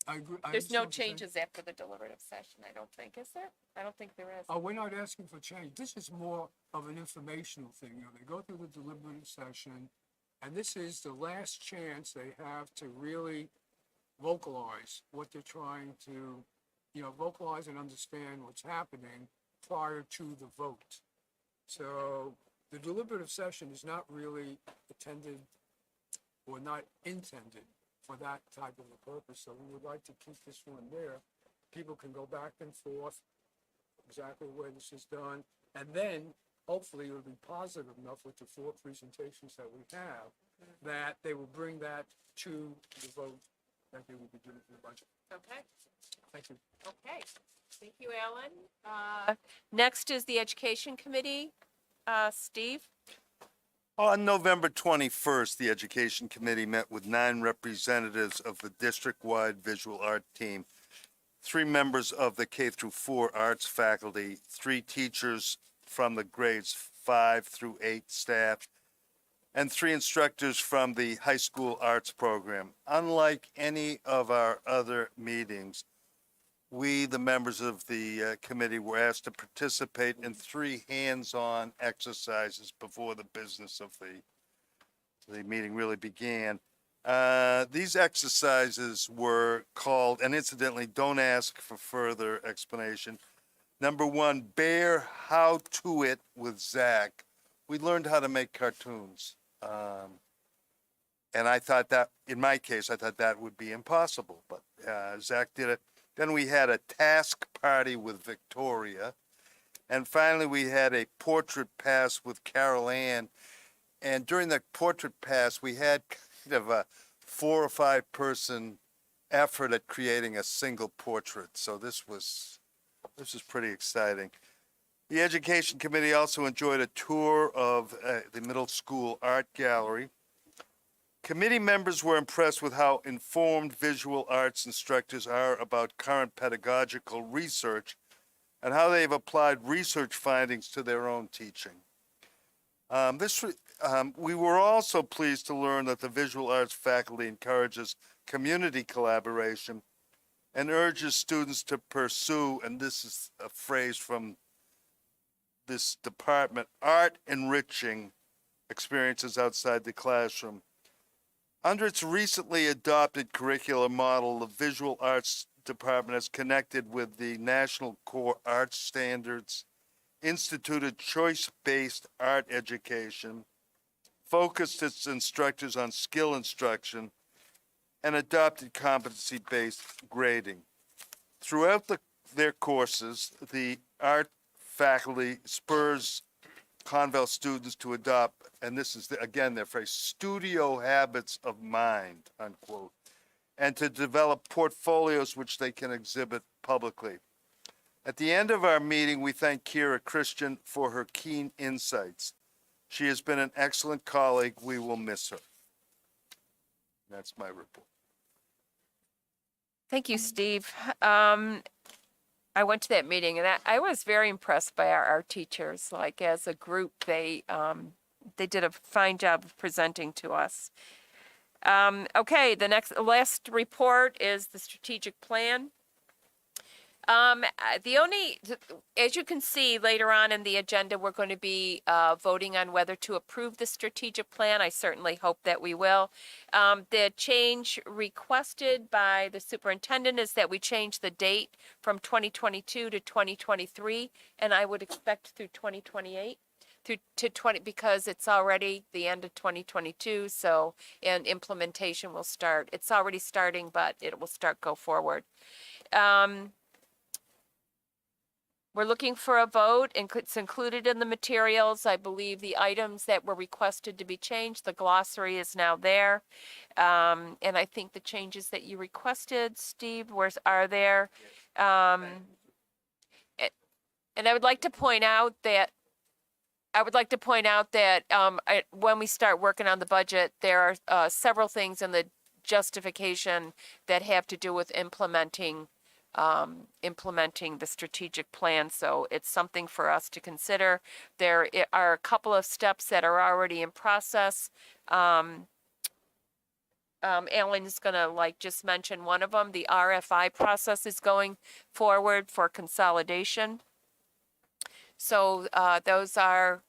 I agree. I There's no understand what you're saying. changes after the deliberative session, I don't think, is there? I don't think there is. Oh, we're not asking for change. This is more of an informational thing. You know, they go through the deliberative session, and this is the last chance they have to really vocalize what they're trying to, vocalize and understand what's happening prior to the vote. So the deliberative session is not really attended or not intended for that type of a purpose. So we would like to keep this one there. People can go back and forth exactly the way this is done. And then hopefully it'll be positive enough with the 4 presentations that we have that they will bring that to the vote that they will be doing for the budget. Okay. Thank you. Okay, thank you, Alan. Next is the Education Committee. Steve? On November 21st, the Education Committee met with 9 representatives of the district-wide visual art team, 3 members of the K through 4 arts faculty, 3 teachers from the grades 5 through 8 staff, and 3 instructors from the high school arts program. Unlike any of our other meetings, we, the members of the committee, were asked to participate in 3 hands-on exercises before the business of the meeting really began. These exercises were called, and incidentally, don't ask for further explanation. Number 1, Bear How To It with Zach. We learned how to make cartoons. And I thought that, in my case, I thought that would be impossible, but Zach did it. Then we had a task party with Victoria. And finally, we had a portrait pass with Carol Ann. And during the portrait pass, we had kind of a 4 or 5 person effort at creating a single portrait. So this was pretty exciting. The Education Committee also enjoyed a tour of the middle school art gallery. Committee members were impressed with how informed visual arts instructors are about current pedagogical research and how they've applied research findings to their own teaching. We were also pleased to learn that the visual arts faculty encourages community collaboration and urges students to pursue, and this is a phrase from this department, art enriching experiences outside the classroom. Under its recently adopted curriculum model, the Visual Arts Department has connected with the National Core Arts Standards, instituted choice-based art education, focused its instructors on skill instruction, and adopted competency-based grading. Throughout their courses, the art faculty spurs Conval students to adopt, and this is, again, their phrase, studio habits of mind, unquote, and to develop portfolios which they can exhibit publicly. At the end of our meeting, we thank Kira Christian for her keen insights. She has been an excellent colleague. We will miss her. That's my report. Thank you, Steve. I went to that meeting and I was very impressed by our art teachers. Like as a group, they did a fine job of presenting to us. Okay, last report is the strategic plan. As you can see later on in the agenda, we're going to be voting on whether to approve the strategic plan. I certainly hope that we will. The change requested by the superintendent is that we change the date from 2022 to 2023, and I would expect through 2028. Because it's already the end of 2022, and implementation will start. It's already starting, but it will go forward. We're looking for a vote, and it's included in the materials. I believe the items that were requested to be changed, the glossary is now there. And I think the changes that you requested, Steve, are there. And I would like to point out that when we start working on the budget, there are several things in the justification that have to do with implementing the strategic plan. So it's something for us to consider. There are a couple of steps that are already in process. Alan is gonna just mention one of them. The RFI process is going forward for consolidation. So those are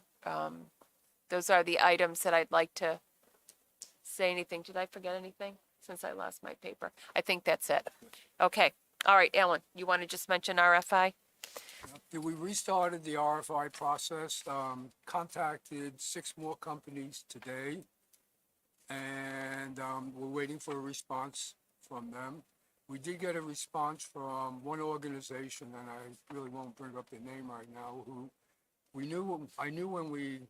the items that I'd like to say. Anything? Did I forget anything since I lost my paper? I think that's it. Okay. All right, Alan, you want to just mention RFI? We restarted the RFI process, contacted 6 more companies today, and we're waiting for a response from them. We did get a response from one organization, and I really won't bring up the name right now, who I knew when we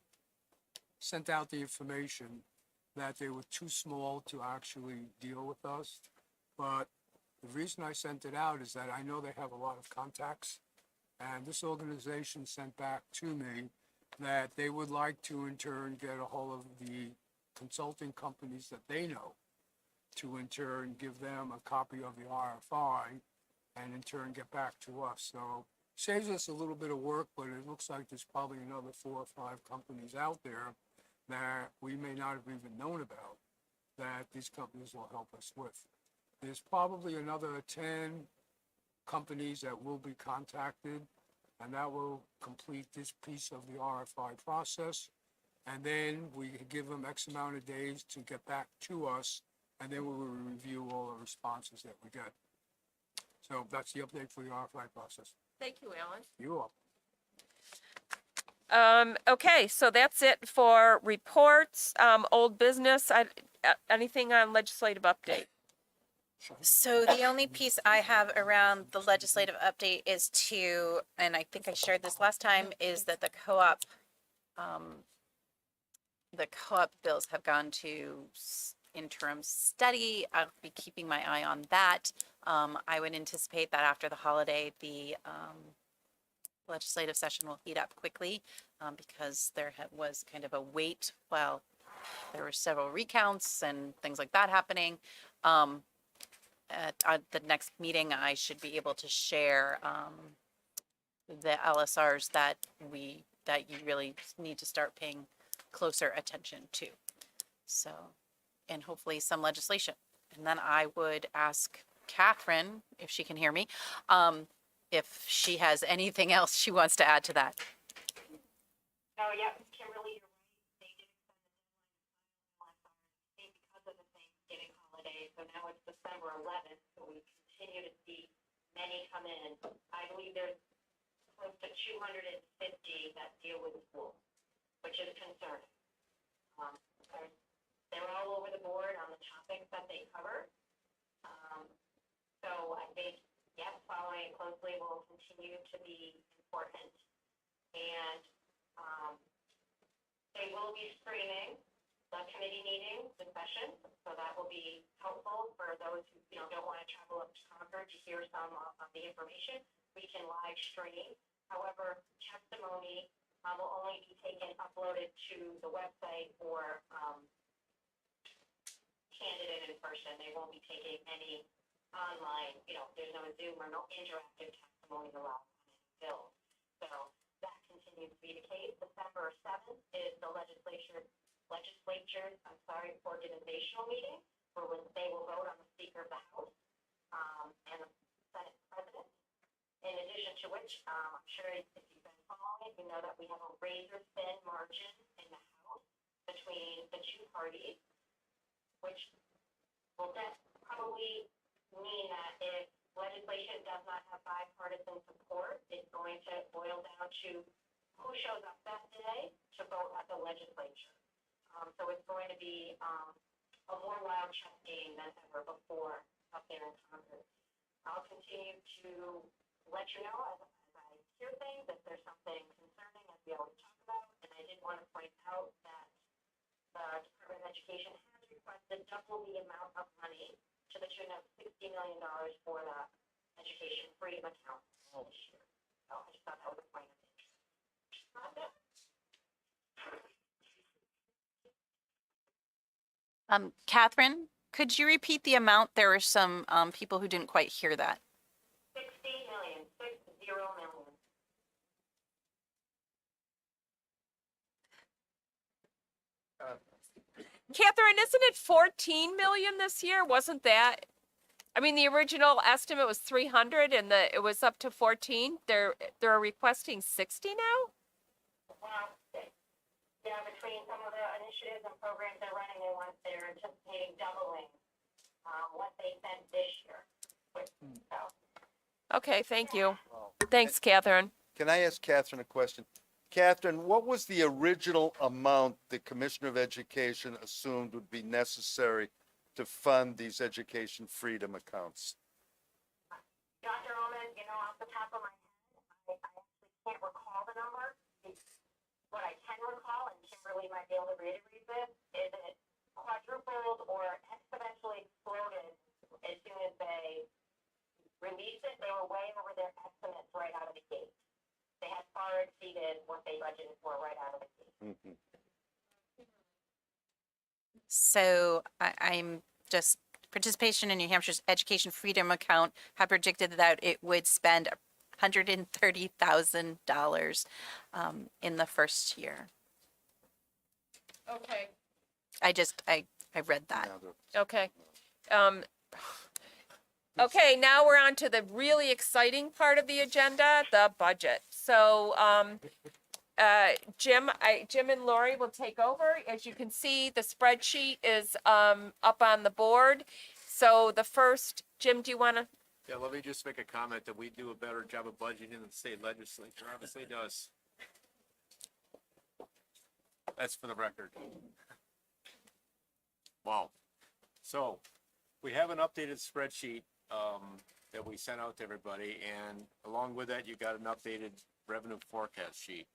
sent out the information that they were too small to actually deal with us. But the reason I sent it out is that I know they have a lot of contacts, and this organization sent back to me that they would like to in turn get a hold of the consulting companies that they know to in turn give them a copy of the RFI and in turn get back to us. So saves us a little bit of work, but it looks like there's probably another 4 or 5 companies out there that we may not have even known about that these companies will help us with. There's probably another 10 companies that will be contacted, and that will complete this piece of the RFI process. And then we give them X amount of days to get back to us, and then we will review all the responses that we get. So that's the update for the RFI process. Thank you, Alan. You are. Okay, so that's it for reports, old business, anything on legislative update? So the only piece I have around the legislative update is to, and I think I shared this last time, is that the co-op bills have gone to interim study. I'll be keeping my eye on that. I would anticipate that after the holiday, the legislative session will heat up quickly because there was kind of a wait while there were several recounts and things like that happening. At the next meeting, I should be able to share the LSRs that you really need to start paying closer attention to. So, and hopefully some legislation. And then I would ask Catherine, if she can hear me, if she has anything else she wants to add to that. Oh, yeah, Kimberly, you're right. They did extend the deadline because of the Thanksgiving holiday, so now it's December 11th, so we continue to see many come in. I believe there's close to 250 that deal with schools, which is concerning. They're all over the board on the topics that they cover. So I think, yes, following it closely will continue to be important. And they will be streaming the committee meetings, the sessions, so that will be helpful for those who, don't want to travel up to Concord to hear some of the information. We can live stream. However, testimony will only be uploaded to the website for candidate in person. They won't be taking any online, there's no Zoom or no interactive testimony allowed on any bill. So that continues to be the case. December 7th is the legislature's organizational meeting, where they will vote on the Speaker of the House and the Senate President. In addition to which, I'm sure if you've been following it, you know that we have a razor-thin margin in the House between the two parties, which will probably mean that if legislation does not have bipartisan support, it's going to boil down to who shows up best today to vote at the legislature. So it's going to be a more wild chess game than ever before up there in Congress. I'll continue to let you know as I hear things, if there's something concerning, as we always talk about. And I did want to point out that the Department of Education has requested double the amount of money to the tune of $60 million for the Education Freedom Account this year. So I just thought that was a point of interest. Catherine, could you repeat the amount? There were some people who didn't quite hear that. 60 million, 60 million. Catherine, isn't it 14 million this year? Wasn't that? I mean, the original estimate was 300 and it was up to 14. They're requesting 60 now? Well, yeah, between some of the initiatives and programs they're running, they're anticipating doubling what they spent this year. So, Okay, thank you. Thanks, Catherine. Can I ask Catherine a question? Catherine, what was the original amount the Commissioner of Education assumed would be necessary to fund these education freedom accounts? Dr. Ullman, off the top of my head, I actually can't recall the number. What I can recall, and Kimberly might be able to reiterate this, is it quadrupled or exponentially exploded as soon as they released it. They were way over their estimates right out of the gate. They had far exceeded what they budgeted. budgeted for right out of the gate. So I'm just, participation in New Hampshire's Education Freedom Account had predicted that it would spend $130,000 in the first year. Okay. I read that. Okay. Okay, now we're on to the really exciting part of the agenda, the budget. So, Jim and Lori will take over. As you can see, the spreadsheet is, up on the board. So the first, Jim, do you want to? Yeah, let me just make a comment that we do a better job of budgeting than the state legislature obviously does. That's for the record. Wow. So, we have an updated spreadsheet, that we sent out to everybody, and along with that, you got an updated revenue forecast sheet.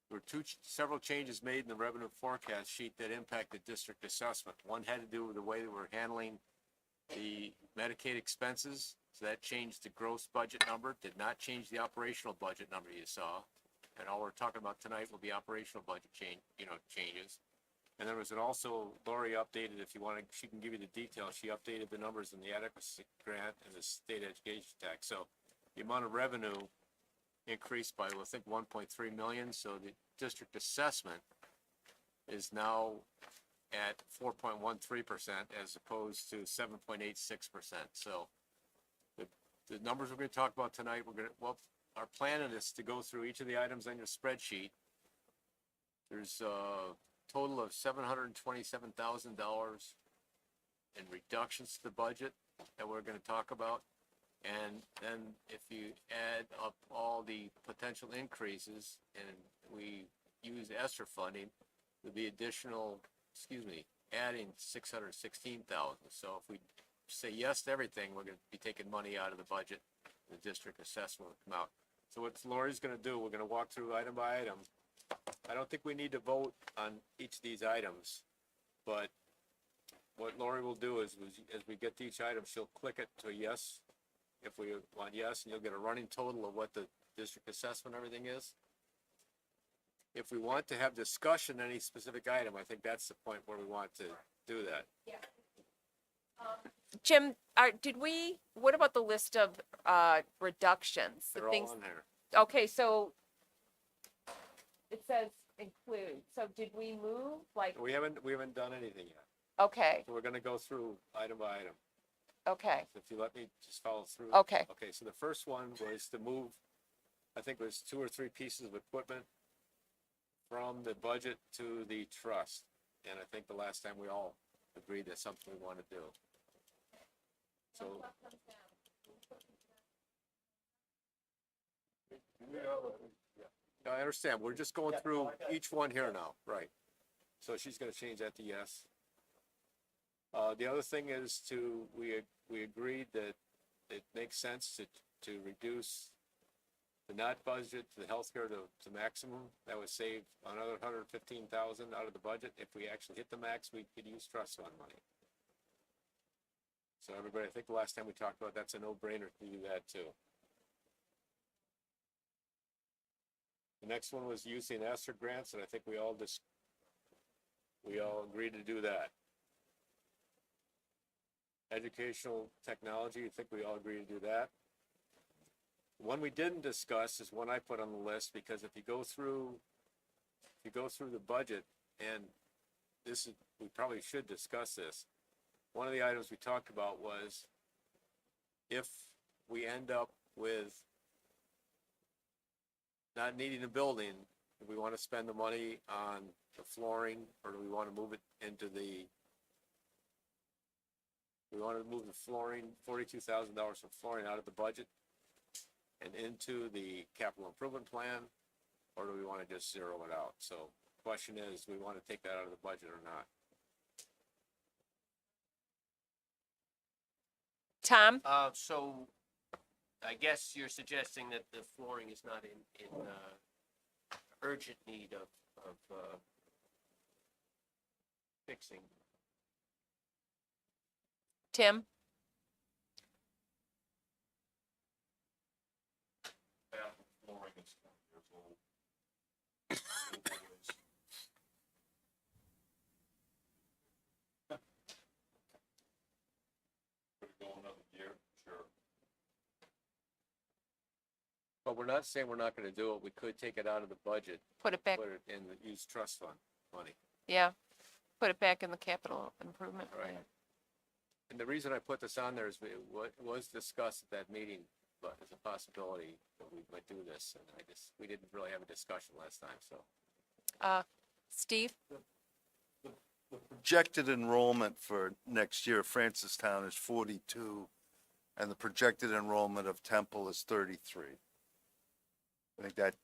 There were several changes made in the revenue forecast sheet that impacted district assessment. One had to do with the way that we're handling the Medicaid expenses, so that changed the gross budget number, did not change the operational budget number you saw. And all we're talking about tonight will be operational budget changes. And there was also, Lori updated, if you want to, she can give you the details, she updated the numbers in the adequacy grant and the state education tax. So the amount of revenue increased by, I think, 1.3 million, so the district assessment is now at 4.13% as opposed to 7.86%. So the numbers we're going to talk about tonight, our plan is to go through each of the items on your spreadsheet. There's a total of $727,000 in reductions to the budget that we're going to talk about. And then if you add up all the potential increases and we use ESSER funding, there'll be adding 616,000. So if we say yes to everything, we're going to be taking money out of the budget. The district assessment will come out. So what Lori's going to do, we're going to walk through item by item. I don't think we need to vote on each of these items, but what Lori will do is as we get to each item, she'll click it to a yes. If we want yes, and you'll get a running total of what the district assessment and everything is. If we want to have discussion on any specific item, I think that's the point where we want to do that. Jim, what about the list of, reductions? The They're things. all on there. Okay, so it says include. So did we move We haven't done anything yet. okay, So we're gonna go through item by item. okay, So if you let me just follow through. okay. Okay, so the first one was to move, I think it was 2 or 3 pieces of equipment from the budget to the trust. And I think the last time we all agreed that's something we want to do. So. I understand. We're just going through each one here now, right? So she's gonna change that to yes. The other thing is we agreed that it makes sense to reduce the not budget to the healthcare to maximum. That would save another 115,000 out of the budget. If we actually hit the max, we could use trust fund money. So everybody, I think the last time we talked about, that's a no-brainer to do that too. The next one was using ESSER grants, and I think we all agreed to do that. Educational technology, I think we all agree to do that. One we didn't discuss is one I put on the list, because if you go through the budget, and we probably should discuss this. One of the items we talked about was if we end up with not needing a building, do we want to spend the money on the flooring, or do we want to move it into we want to move the flooring, $42,000 of flooring out of the budget and into the capital improvement plan, or do we want to just zero it out? So the question is, do we want to take that out of the budget or not? Tom? So I guess you're suggesting that the flooring is not in urgent need of fixing. Tim? Flooring is 20 years old. But we're not saying we're not gonna do it. We could take it out of the budget, Put it back, put it in the use trust fund money. yeah, put it back in the capital improvement Right. plan. And the reason I put this on there is what was discussed at that meeting, but as a possibility that we might do this, and we didn't really have a discussion last time, so. Steve? The projected enrollment for next year, Francistown is 42, and the projected enrollment of Temple is 33. I think that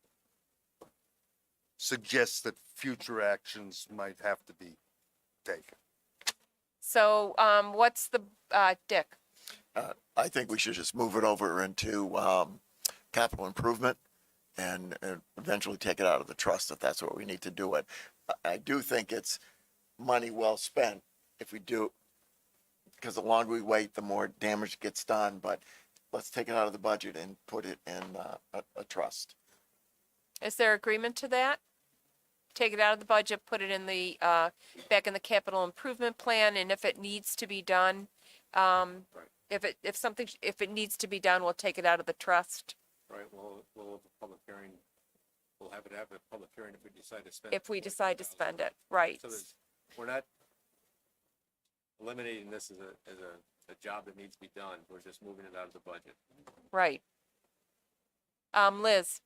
suggests that future actions might have to be taken. So, what's the, Dick? I think we should just move it over into, capital improvement and eventually take it out of the trust if that's what we need to do it. I do think it's money well spent if we do, because the longer we wait, the more damage gets done, but let's take it out of the budget and put it in, a trust. Is there agreement to that? Take it out of the budget, put it in the, back in the capital improvement plan, and if it needs to be done, if it needs to be done, we'll take it out of the trust. Right, we'll have a public hearing, we'll have a public hearing if we decide to spend. If we decide to spend it, right. So we're not eliminating this as a job that needs to be done, we're just moving it out of the budget. Right. Liz?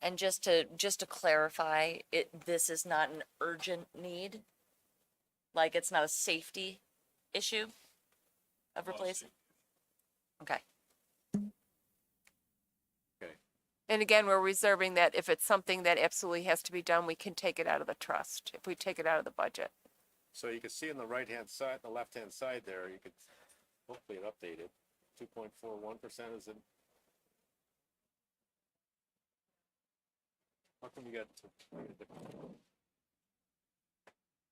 And just to clarify, this is not an urgent need? Like, it's not a safety issue of replacing? Okay. And again, we're reserving that if it's something that absolutely has to be done, we can take it out of the trust, if we take it out of the budget. So you can see on the right-hand side, the left-hand side there, you could, hopefully it updated, 2.41% is it? How come you got?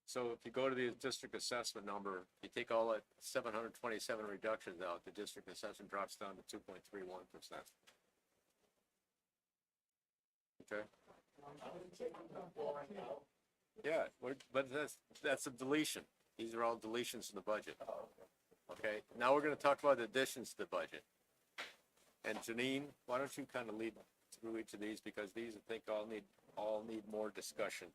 So if you go to the district assessment number, you take all that 727 reductions out, the district assessment drops down to 2.31%. Okay. Yeah, but that's a deletion. These are all deletions in the budget. Okay, now we're gonna talk about additions to the budget. And Janine, why don't you kind of lead through each of these, because these, I think, all need more discussion.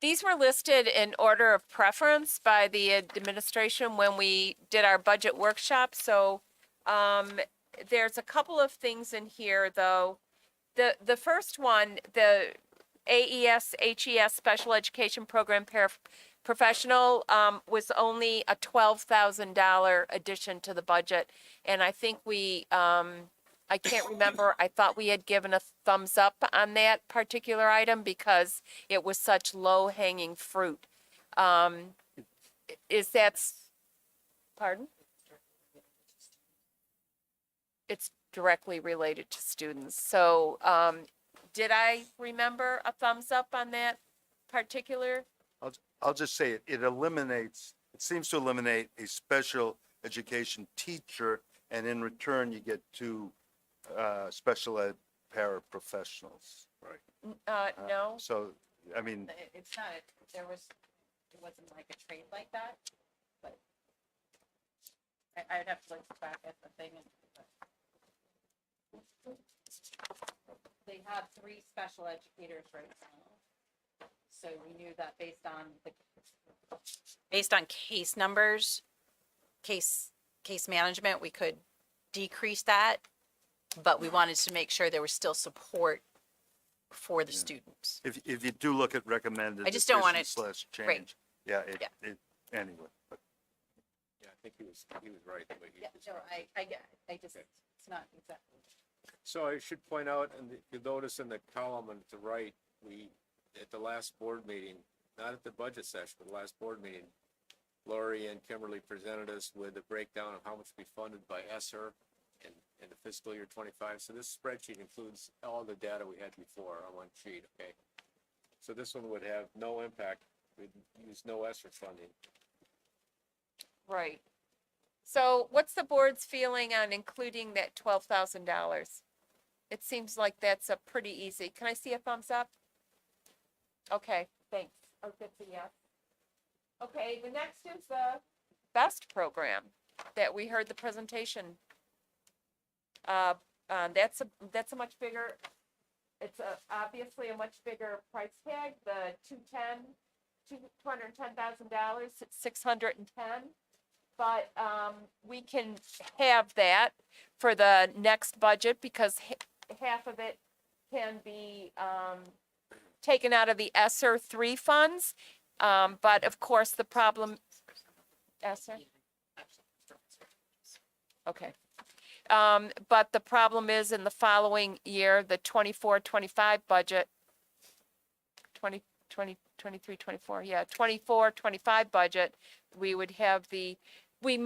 These were listed in order of preference by the administration when we did our budget workshop, so, there's a couple of things in here, though. The first one, the AES, HES Special Education Program Paraprofessional, was only a $12,000 addition to the budget, and I think we, I can't remember, I thought we had given a thumbs up on that particular item because it was such low-hanging fruit. Is that, pardon? It's directly related to students. So, did I remember a thumbs up on that particular? I'll just say it seems to eliminate a special education teacher, and in return, you get two special ed paraprofessionals. Right. No. So, I mean, It's not, it wasn't like a trade like that, but I'd have to look back at the thing. They have 3 special educators right now. So we knew that based on case numbers, case management, we could decrease that, but we wanted to make sure there was still support for the students. if you do look at recommended I just don't want addition it- slash right. change, anyway, but Yeah, I think he was right. The way he Yeah, described no, it. I get it. I just, Okay. it's not exactly. So I should point out, and if you notice in the column on the right, at the last board meeting, not at the budget session, but the last board meeting, Lori and Kimberly presented us with a breakdown of how much we funded by ESSER in the fiscal year 25. So this spreadsheet includes all the data we had before on one sheet, okay? So this one would have no impact. We'd use no ESSER funding. Right. So what's the board's feeling on including that $12,000? It seems like that's a pretty easy. Can I see a thumbs up? Okay, thanks. Oh, that's a yes. Okay, the next is the BEST program that we heard the presentation. That's a much bigger, it's obviously a much bigger price tag, the $210,000, it's 610. But, we can have that for the next budget because half of it can be, taken out of the ESSER 3 funds. But of course, the problem, ESSER? Okay. But the problem is in the following year, the 24-25 budget, 24-25 budget, we would have we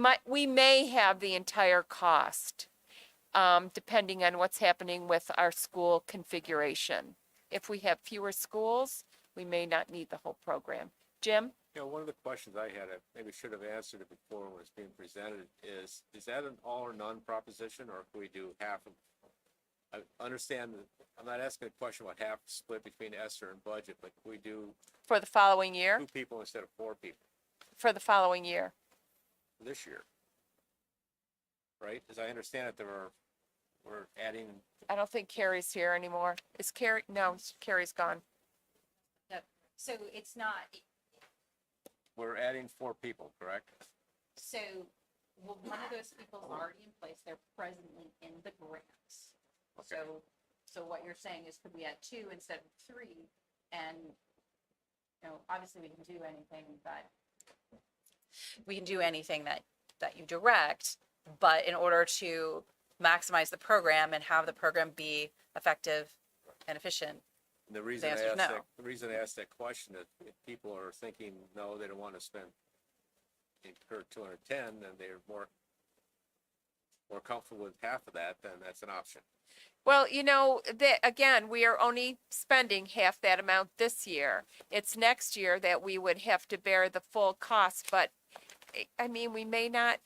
may have the entire cost, depending on what's happening with our school configuration. If we have fewer schools, we may not need the whole program. Jim? You know, one of the questions I had, I maybe should have answered it before when it was being presented, is that an all or none proposition, or can we do half of? I understand that, I'm not asking a question about half split between ESSER and budget, but can we do For the following year? 2 people instead of 4 people For the following year. this year? Right, as I understand it, we're adding, I don't think Carrie's here anymore. Is Carrie? No, Carrie's gone. So it's not, we're adding 4 people, correct? so, well, one of those people is already in place, they're presently in the grants. Okay. So what you're saying is could we add 2 instead of 3? And, you know, obviously we can do anything that. We can do anything that you direct, but in order to maximize the program and have the program be effective and efficient. And the reason I answer is asked no. the reason I asked that question is if people are thinking, no, they don't want to incur 210, then they're more comfortable with half of that, then that's an option. Well, you know, again, we are only spending half that amount this year. It's next year that we would have to bear the full cost, but I mean, we may not,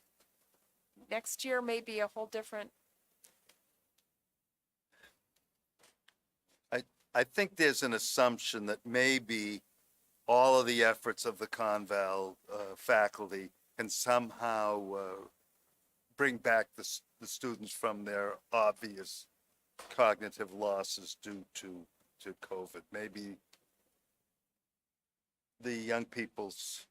next year may be a whole different. I think there's an assumption that maybe all of the efforts of the Conval faculty can somehow bring back the students from their obvious cognitive losses due to COVID. Maybe the young people's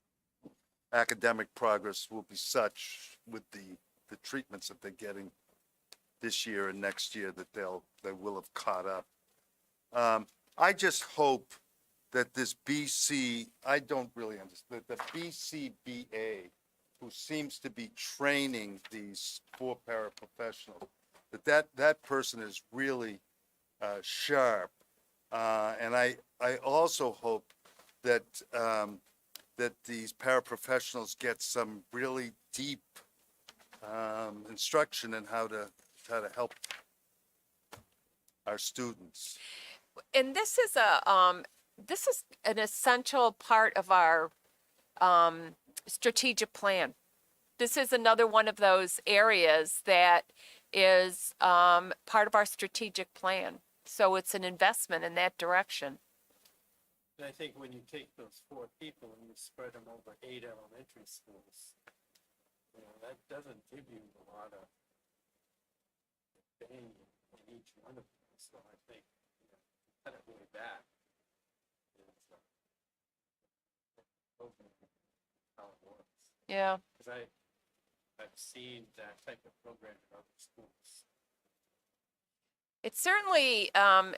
academic progress will be such with the treatments that they're getting this year and next year that they will have caught up. I just hope that this I don't really understand, the BCBA, who seems to be training these 4 paraprofessionals, that person is really sharp. And I also hope that that these paraprofessionals get some really deep instruction in how to help our students. And this is an essential part of our strategic plan. This is another one of those areas that is part of our strategic plan. So it's an investment in that direction. And I think when you take those 4 people and you spread them over 8 elementary schools, you know, that doesn't give you a lot of bang in each one of them. So I think, you know, cut it way back. How it works. Yeah. Because I've seen that type of program in other schools. It's certainly, I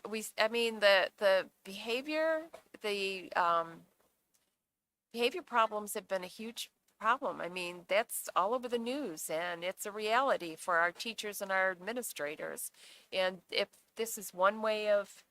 mean, the behavior problems have been a huge problem. I mean, that's all over the news and it's a reality for our teachers and our administrators. And if this is one way of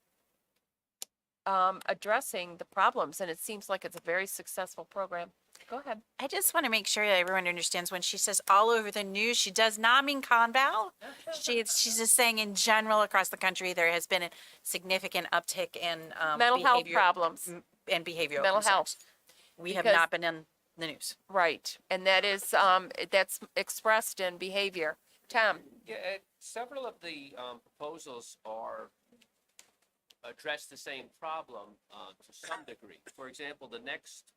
addressing the problems, and it seems like it's a very successful program. Go ahead. I just want to make sure that everyone understands when she says all over the news, she does not mean Conval. She's just saying in general across the country, there has been a significant uptick in Mental health problems. and behavioral Mental concerns. health. We have Because- not been in the news. Right. And that is, that's expressed in behavior. Tom? Yeah, several of the proposals are address the same problem to some degree. For example, the next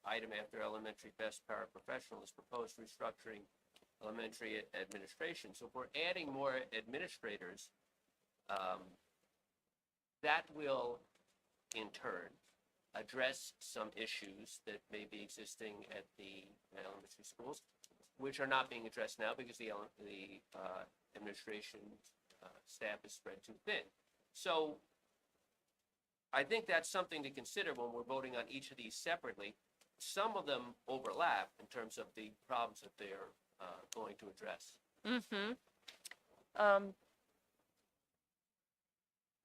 item after elementary best paraprofessional is proposed restructuring elementary administration. So if we're adding more administrators, that will in turn address some issues that may be existing at the elementary schools, which are not being addressed now because the administration staff is spread too thin. So I think that's something to consider when we're voting on each of these separately. Some of them overlap in terms of the problems that they're going to address.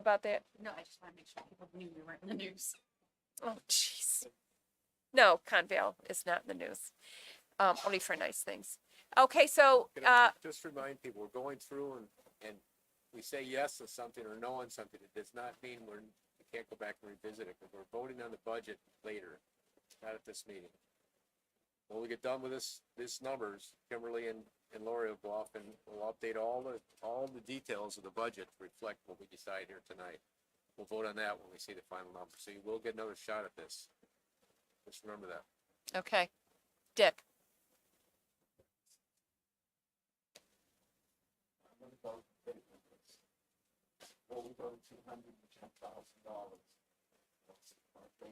About that? No, I just want to make sure people knew we weren't in the news. Oh, jeez. No, Conval is not in the news. Only for nice things. Okay, so, Can I just remind people, we're going through and we say yes to something or no on something. It does not mean we can't go back and revisit it, because we're voting on the budget later, not at this meeting. When we get done with this numbers, Kimberly and Lori will go off and we'll update all the details of the budget to reflect what we decide here tonight. We'll vote on that when we see the final number. So you will get another shot at this. Just remember that. okay. Dick? Well, we go to $210,000.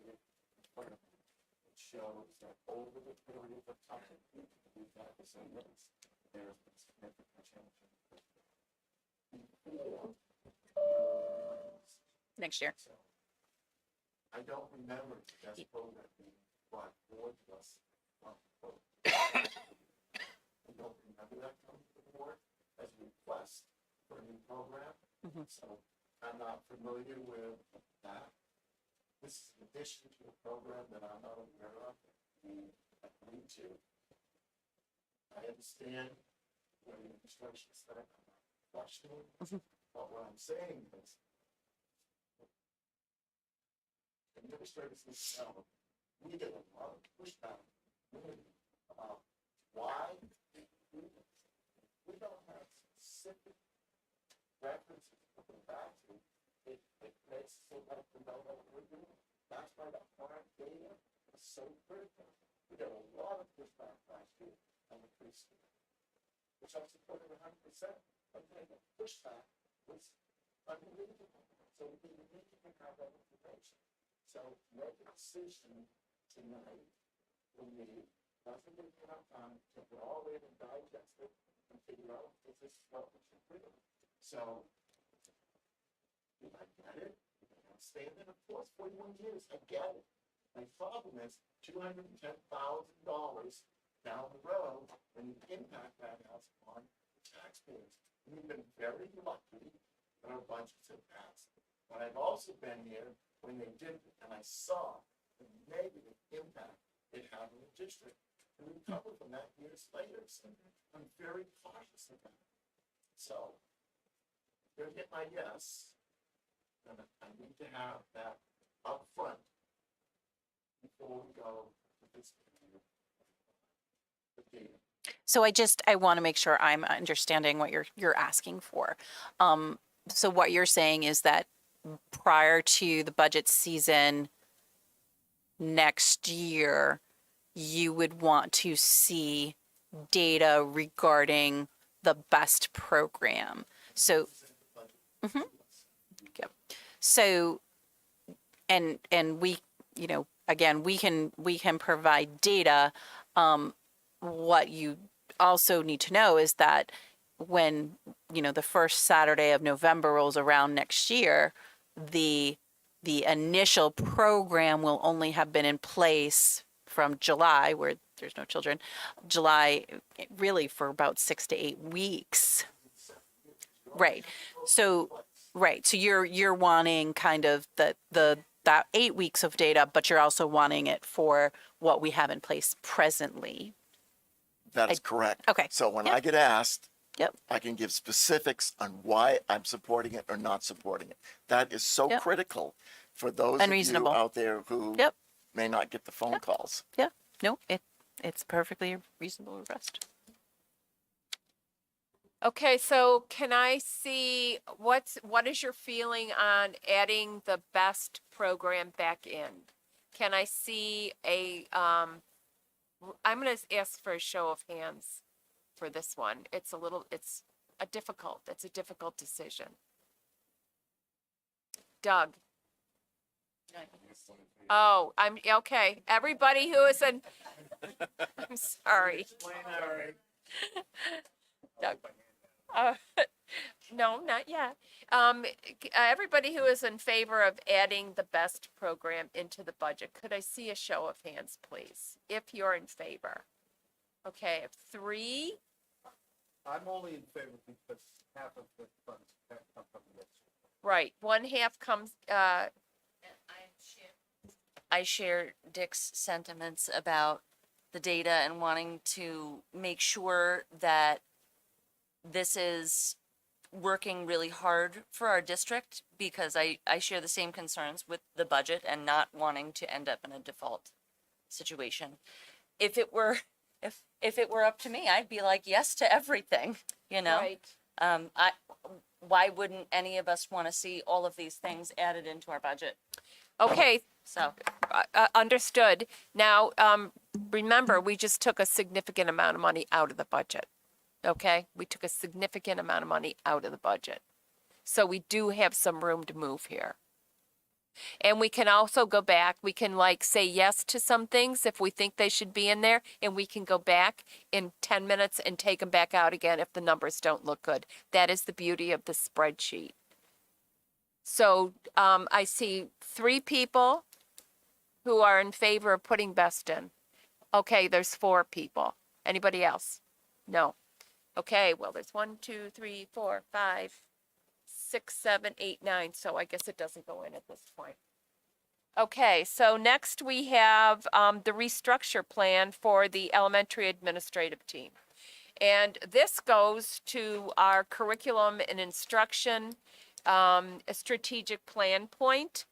It shows that over the period of time, we've had the same rates. There has been significant change. Before, Next year. so, I don't remember that program being brought forward to us. I don't remember that coming to the board as a request for a new program. So I'm not familiar with that. This is in addition to a program that I'm not aware of that we agreed to. I understand where the administration is set. I'm not questioning, but what I'm saying is administrators need to know, we get a lot of pushback about why we don't have specific references to go back to. It makes it so that we know what we're doing. That's why the hard data is so critical. We got a lot of pushback last year on the preschool, which I supported 100%. But then the pushback was unbelievable. So we need to have that information. So make a decision tonight for me. That's going to be enough time to put all in and digest it and figure out if this is what we should do. So, if I get it, I'm staying in, of course, 41 years, I get it. My problem is $210,000 down the road and the impact that has on taxpayers. We've been very lucky that our budgets have passed. But I've also been here when they didn't, and I saw the negative impact it had on the district. And we recovered from that years later, so I'm very cautious of that. So, you're gonna get my yes, and I need to have that up front before we go to this year. The data. So I want to make sure I'm understanding what you're asking for. So what you're saying is that prior to the budget season next year, you would want to see data regarding the best program. So, Yep. So, and we, again, we can provide data. What you also need to know is that when, the first Saturday of November rolls around next year, the initial program will only have been in place from July, where there's no children, July really for about 6 to 8 weeks. Right. So you're wanting kind of that 8 weeks of data, but you're also wanting it for what we have in place presently. That is correct. Okay. So when Yep. I get asked, Yep. I can give specifics on why I'm supporting it or not supporting it. That is so Yep. critical for those And of you reasonable. out there who Yep. may not get the phone calls. Yeah. No, it's perfectly reasonable request. Okay, so can I see, what is your feeling on adding the best program back in? Can I see I'm gonna ask for a show of hands for this one. It's a difficult decision. Doug? Oh, okay, everybody who is in, I'm sorry. Doug. Uh, no, not yet. Everybody who is in favor of adding the best program into the budget, could I see a show of hands, please? If you're in favor. Okay, I have 3. I'm only in favor because half of the funds come from the next. Right, 1/2 comes, I share Dick's sentiments about the data and wanting to make sure that this is working really hard for our district, because I share the same concerns with the budget and not wanting to end up in a default situation. If it were, if it were up to me, I'd be like, yes to everything, you know? right. Why wouldn't any of us want to see all of these things added into our budget? Okay, So, understood. Now, remember, we just took a significant amount of money out of the budget. Okay, we took a significant amount of money out of the budget. So we do have some room to move here. And we can also go back, we can say yes to some things if we think they should be in there, and we can go back in 10 minutes and take them back out again if the numbers don't look good. That is the beauty of the spreadsheet. So I see 3 people who are in favor of putting best in. Okay, there's 4 people. Anybody else? No. Okay, well, there's 1, 2, 3, 4, 5, 6, 7, 8, 9. So I guess it doesn't go in at this point. Okay, so next we have the restructure plan for the elementary administrative team. And this goes to our curriculum and instruction a strategic plan point.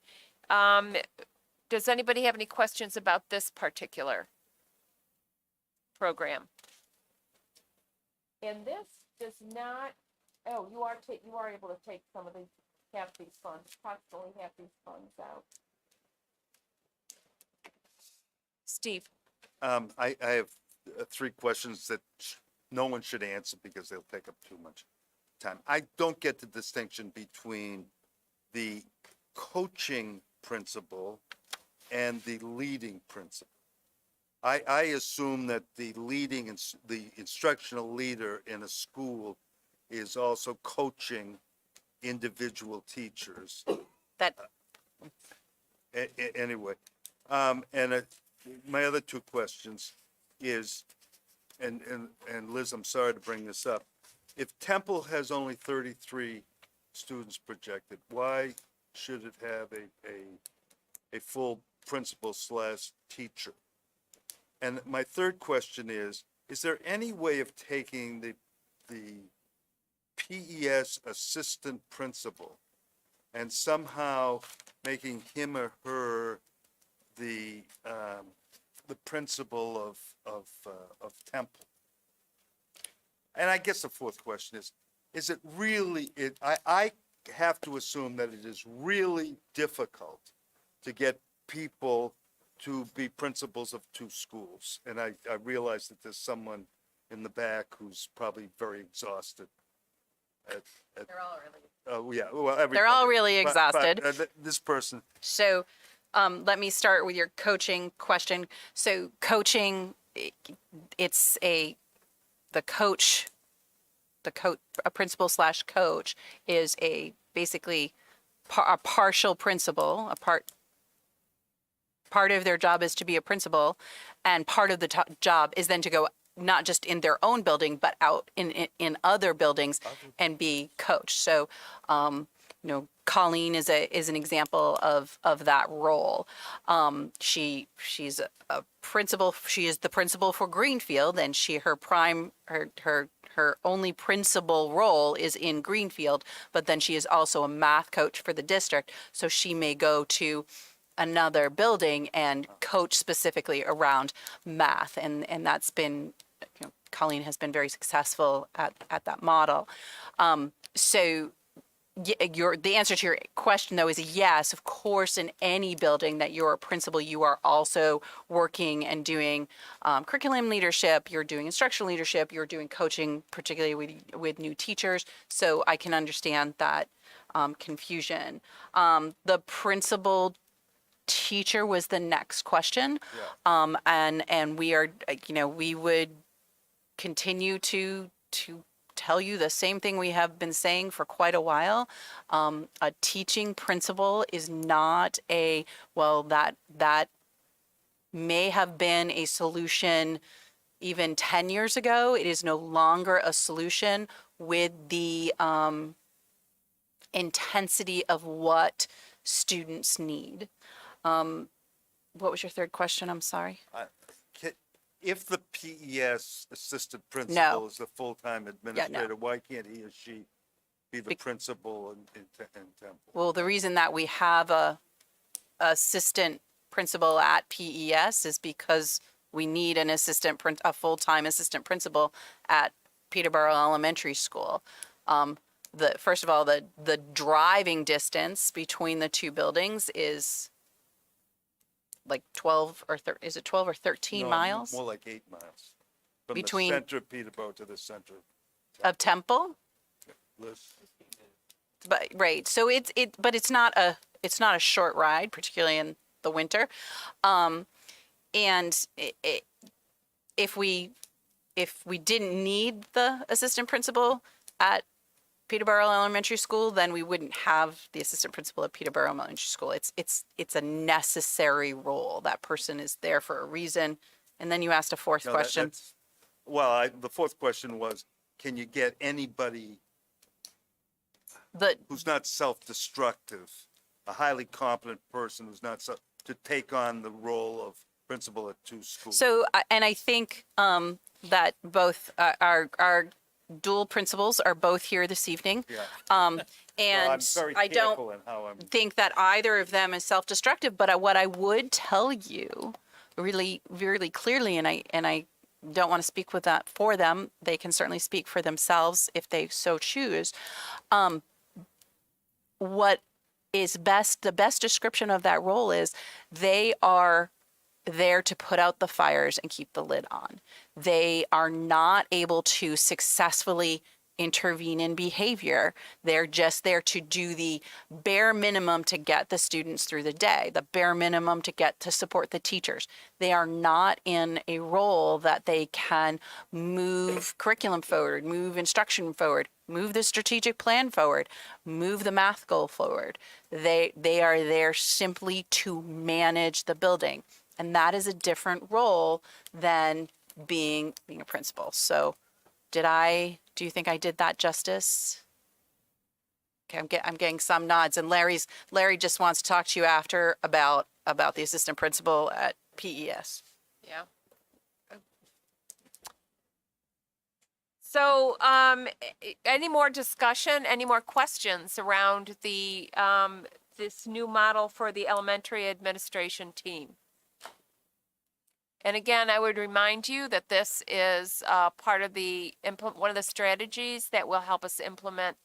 Does anybody have any questions about this particular program? And this does not, oh, you are able to take some of these, half these funds, approximately half these funds out. Steve? I have 3 questions that no one should answer because they'll take up too much time. I don't get the distinction between the coaching principle and the leading principle. I assume that the the instructional leader in a school is also coaching individual teachers. That, Anyway, my other 2 questions is, and Liz, I'm sorry to bring this up. If Temple has only 33 students projected, why should it have a full principal / teacher? And my 3rd question is there any way of taking the PES assistant principal and somehow making him or her the principal of Temple? And I guess the 4th question is it really, I have to assume that it is really difficult to get people to be principals of 2 schools. And I realize that there's someone in the back who's probably very exhausted. they're all really. Oh, yeah, well, everybody. They're all really But- exhausted. This person, So, let me start with your coaching question. So coaching, it's a principal / coach is basically a partial principal, part of their job is to be a principal, and part of the job is then to go not just in their own building, but out in other buildings and be coached. So, Colleen is an example of that role. She's a principal. She is the principal for Greenfield, and her only principal role is in Greenfield. But then she is also a math coach for the district, so she may go to another building and coach specifically around math, and that's been Colleen has been very successful at that model. So the answer to your question though is yes, of course, in any building that you're a principal, you are also working and doing curriculum leadership, you're doing instructional leadership, you're doing coaching, particularly with new teachers. So I can understand that confusion. The principal teacher was the next question. And we are, we would continue to tell you the same thing we have been saying for quite a while. A teaching principal is not that may have been a solution even 10 years ago. It is no longer a solution with the intensity of what students need. What was your third question? I'm sorry. If the PES assistant principal is the full-time administrator, no. why can't he or she be the principal in Temple? Well, the reason that we have a assistant principal at PES is because we need a full-time assistant principal at Peterborough Elementary School. First of all, the driving distance between the two buildings is like 12 or 13 No, miles More like 8 miles. From Between- the center of Peterborough to the center. of Temple. Liz? But right, so but it's not a short ride, particularly in the winter. And if we didn't need the assistant principal at Peterborough Elementary School, then we wouldn't have the assistant principal at Peterborough Elementary School. It's a necessary role. That person is there for a reason. And then you asked a fourth No, question. The fourth question was, can you get anybody The who's not self-destructive, a highly competent person who's not to take on the role of principal at two schools? So, and I think that both our dual principals are both here this evening. Yeah. And Well, I'm very I don't careful in how I'm. think that either of them is self-destructive, but what I would tell you really, really clearly, and I don't want to speak with that for them. They can certainly speak for themselves if they so choose. What is the best description of that role is they are there to put out the fires and keep the lid on. They are not able to successfully intervene in behavior. They're just there to do the bare minimum to get the students through the day, the bare minimum to support the teachers. They are not in a role that they can move curriculum forward, move instruction forward, move the strategic plan forward, move the math goal forward. They are there simply to manage the building. And that is a different role than being a principal. So do you think I did that justice? Okay, I'm getting some nods, and Larry just wants to talk to you after about the assistant principal at PES. Yeah. So, any more discussion, any more questions around this new model for the elementary administration team? And again, I would remind you that this is part of one of the strategies that will help us implement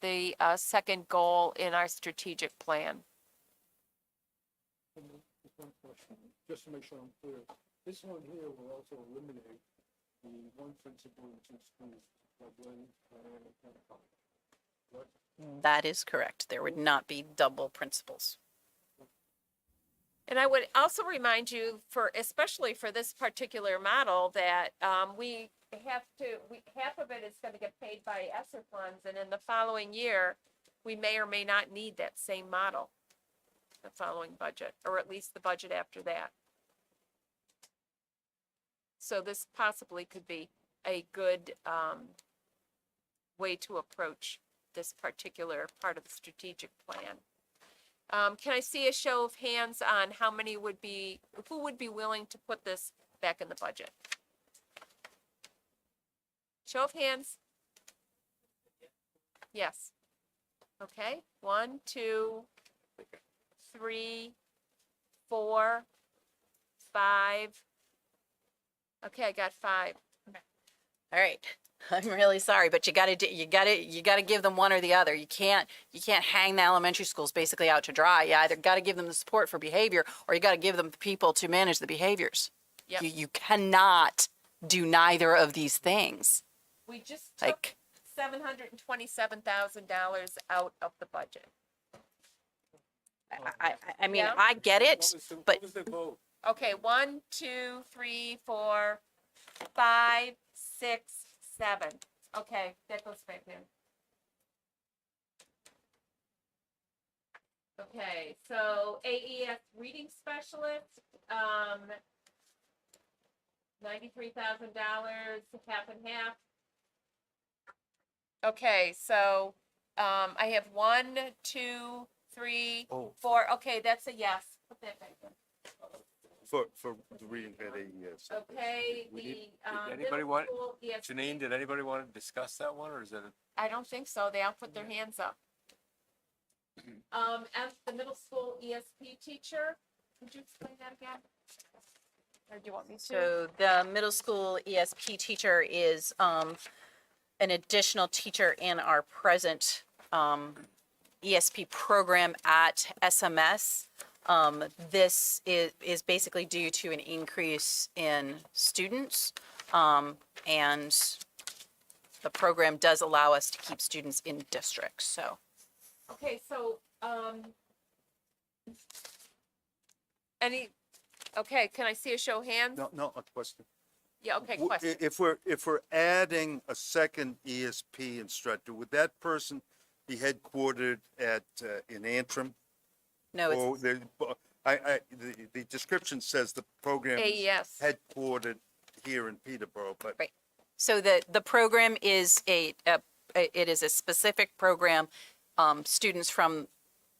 the second goal in our strategic plan. Just to make sure I'm clear, this one here will also eliminate the one principal in two schools, like Lynn, and Kennecott. Correct? That is correct. There would not be double principals. And I would also remind you, especially for this particular model, that half of it is going to get paid by ESSER funds, and in the following year, we may or may not need that same model, the following budget, or at least the budget after that. So this possibly could be a good way to approach this particular part of the strategic plan. Can I see a show of hands on who would be willing to put this back in the budget? Show of hands. Yes. Okay, 1, 2, 3, 4, 5. Okay, I got 5. All right. I'm really sorry, but you gotta give them one or the other. You can't hang the elementary schools basically out to dry. You either gotta give them the support for behavior, or you gotta give them the people to manage the behaviors. Yep. You cannot do neither of these things. We just took Like, $727,000 out of the budget. I mean, Yeah. I get it, but What was the vote? Okay, 1, 2, 3, 4, 5, 6, 7. Okay, that goes back in. Okay, so AES reading specialist, $93,000, half and half. Okay, so, I have 1, 2, 3, Oh. 4. Okay, that's a yes. Put that back in. For the reading at AES. Okay, We the, need- did middle anybody want- school ESP. Janine, did anybody want to discuss that one, or is it? I don't think so. They all put their hands up. As the middle school ESP teacher, could you explain that again? Or do you want me to? so the middle school ESP teacher is an additional teacher in our present ESP program at SMS. This is basically due to an increase in students, and the program does allow us to keep students in districts, so. Okay, so, okay, can I see a show of hands? No, a question. Yeah, okay, W- question. If we're adding a second ESP instructor, would that person be headquartered at, in Antrim? No, Or it's, the description says the program is AES. headquartered here in Peterborough, but Right. so the program is it is a specific program. Students from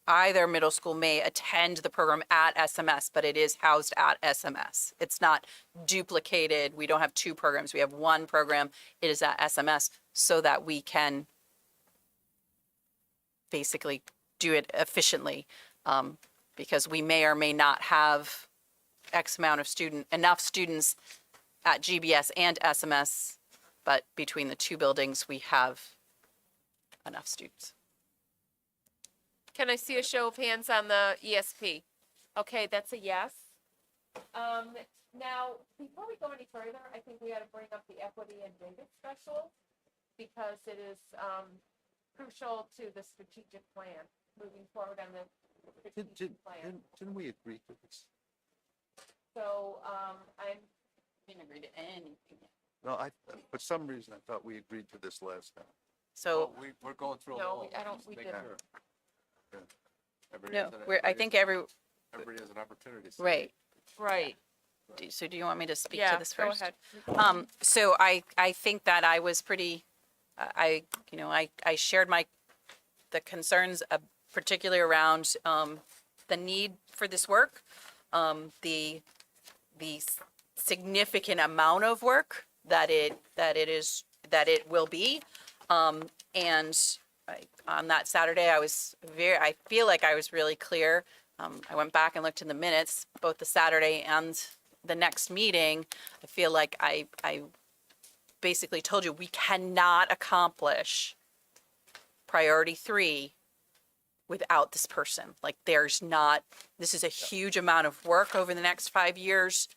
either middle school may attend the program at SMS, but it is housed at SMS. It's not duplicated. We don't have two programs. We have one program. It is at SMS so that we can basically do it efficiently. Because we may or may not have X amount of enough students at GBS and SMS, but between the two buildings, we have enough students. Can I see a show of hands on the ESP? Okay, that's a yes. Now, before we go any further, I think we ought to bring up the equity and data special because it is, crucial to the strategic plan, moving forward on the strategic plan. didn't we agree to this? So, I'm, Didn't agree to anything. No, for some reason, I thought we agreed to this last time. So, We're going through. No, them all. we- I don't- Just we making didn't. sure. Everybody no, has an- I think everybody Everybody has an opportunity. to say. right. right, So do you want me to speak yeah, to this go first? ahead. So I think that I was pretty, I shared the concerns, particularly around, the need for this work, the significant amount of work that it will be. And on that Saturday, I feel like I was really clear. I went back and looked in the minutes, both the Saturday and the next meeting. I feel like I basically told you we cannot accomplish priority 3 without this person. Like this is a huge amount of work over the next 5 years.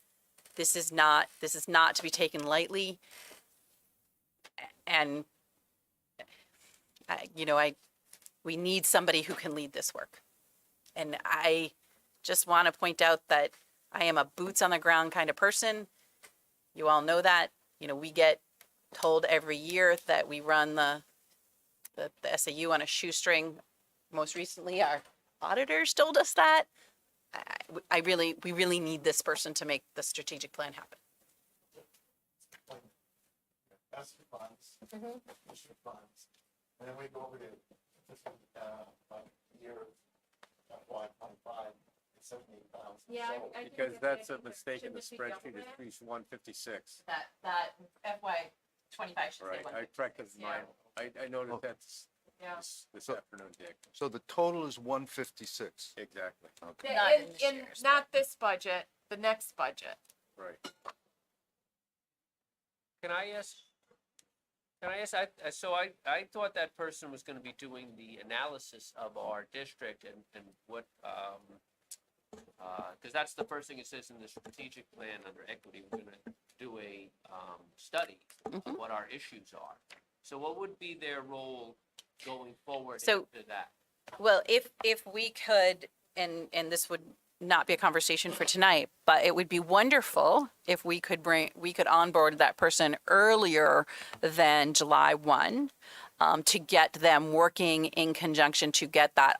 This is not to be taken lightly. And we need somebody who can lead this work. And I just want to point out that I am a boots on the ground kind of person. You all know that. We get told every year that we run the SAU on a shoestring. Most recently, our auditors told us that. We really need this person to make the strategic plan happen. That's the funds, issue funds, and then we go over to fiscal, year, FY25, it's 78,000. Yeah, I think Because it's that's a actually- mistake in the shouldn't it be double spreadsheet, it's that? 156. That FY25 should Right, I corrected mine. I noted Oh. that's Yeah. this So- afternoon, Dick. So the total is 156. Exactly, Okay. Not in this In year's, not this budget, the next budget. right. Can I ask Can I ask, I thought that person was gonna be doing the analysis of our district and what, cause that's the first thing it says in the strategic plan under equity, we're gonna do a, study of what our issues are. So what would be their role going forward So- into that? Well, if we could, and this would not be a conversation for tonight, but it would be wonderful if we could onboard that person earlier than July 1, to get them working in conjunction to get that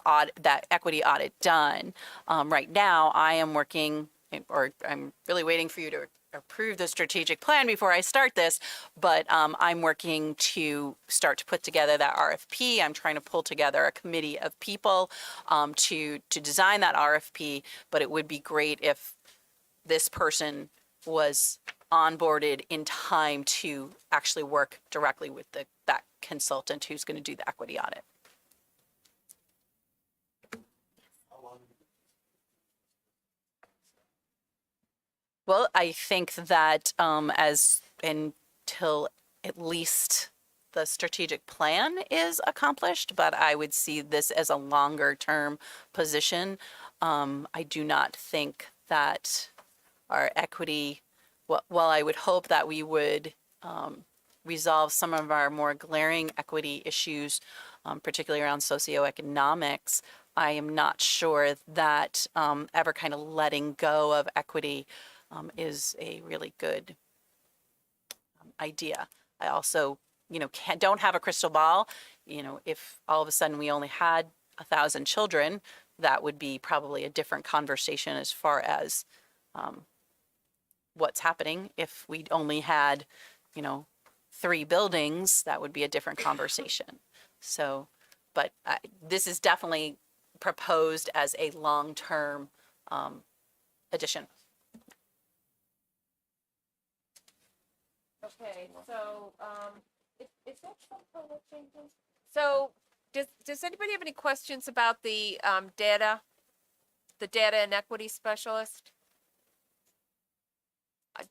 equity audit done. Right now, I am working, or I'm really waiting for you to approve the strategic plan before I start this, but I'm working to start to put together that RFP. I'm trying to pull together a committee of people to design that RFP, but it would be great if this person was onboarded in time to actually work directly with that consultant who's going to do the equity audit. Well, I think that until at least the strategic plan is accomplished, but I would see this as a longer term position. I do not think that our equity, while I would hope that we would resolve some of our more glaring equity issues, particularly around socioeconomics, I am not sure that ever kind of letting go of equity is a really good idea. I also, don't have a crystal ball. If all of a sudden we only had 1,000 children, that would be probably a different conversation as far as what's happening. If we only had, 3 buildings, that would be a different conversation. So, but this is definitely proposed as a long-term addition. Okay, so, is that some color changes? So, does anybody have any questions about the data and equity specialist?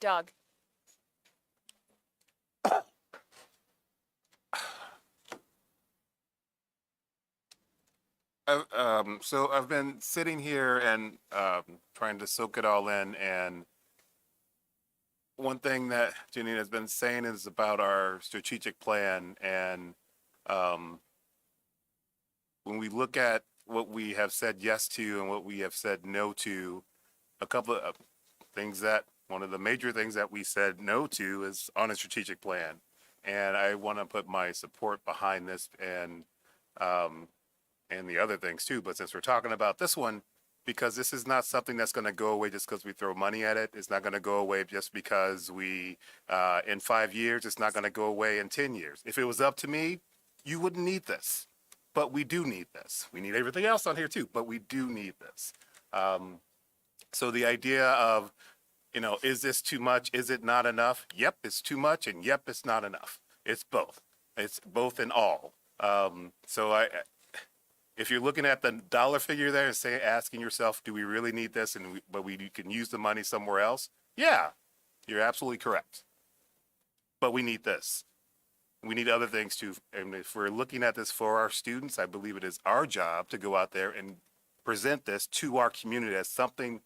Doug? So I've been sitting here and trying to soak it all in, and one thing that Janine has been saying is about our strategic plan, and when we look at what we have said yes to and what we have said no to, a couple of things that, one of the major things that we said no to is on a strategic plan. And I want to put my support behind this and the other things too. But since we're talking about this one, because this is not something that's going to go away just because we throw money at it. It's not going to go away just because we, in 5 years, it's not going to go away in 10 years. If it was up to me, you wouldn't need this. But we do need this. We need everything else on here too, but we do need this. So the idea of, is this too much? Is it not enough? Yep, it's too much, and yep, it's not enough. It's both. It's both and all. So if you're looking at the dollar figure there and asking yourself, do we really need this? But we can use the money somewhere else. Yeah, you're absolutely correct. But we need this. We need other things too. And if we're looking at this for our students, I believe it is our job to go out there and present this to our community as something.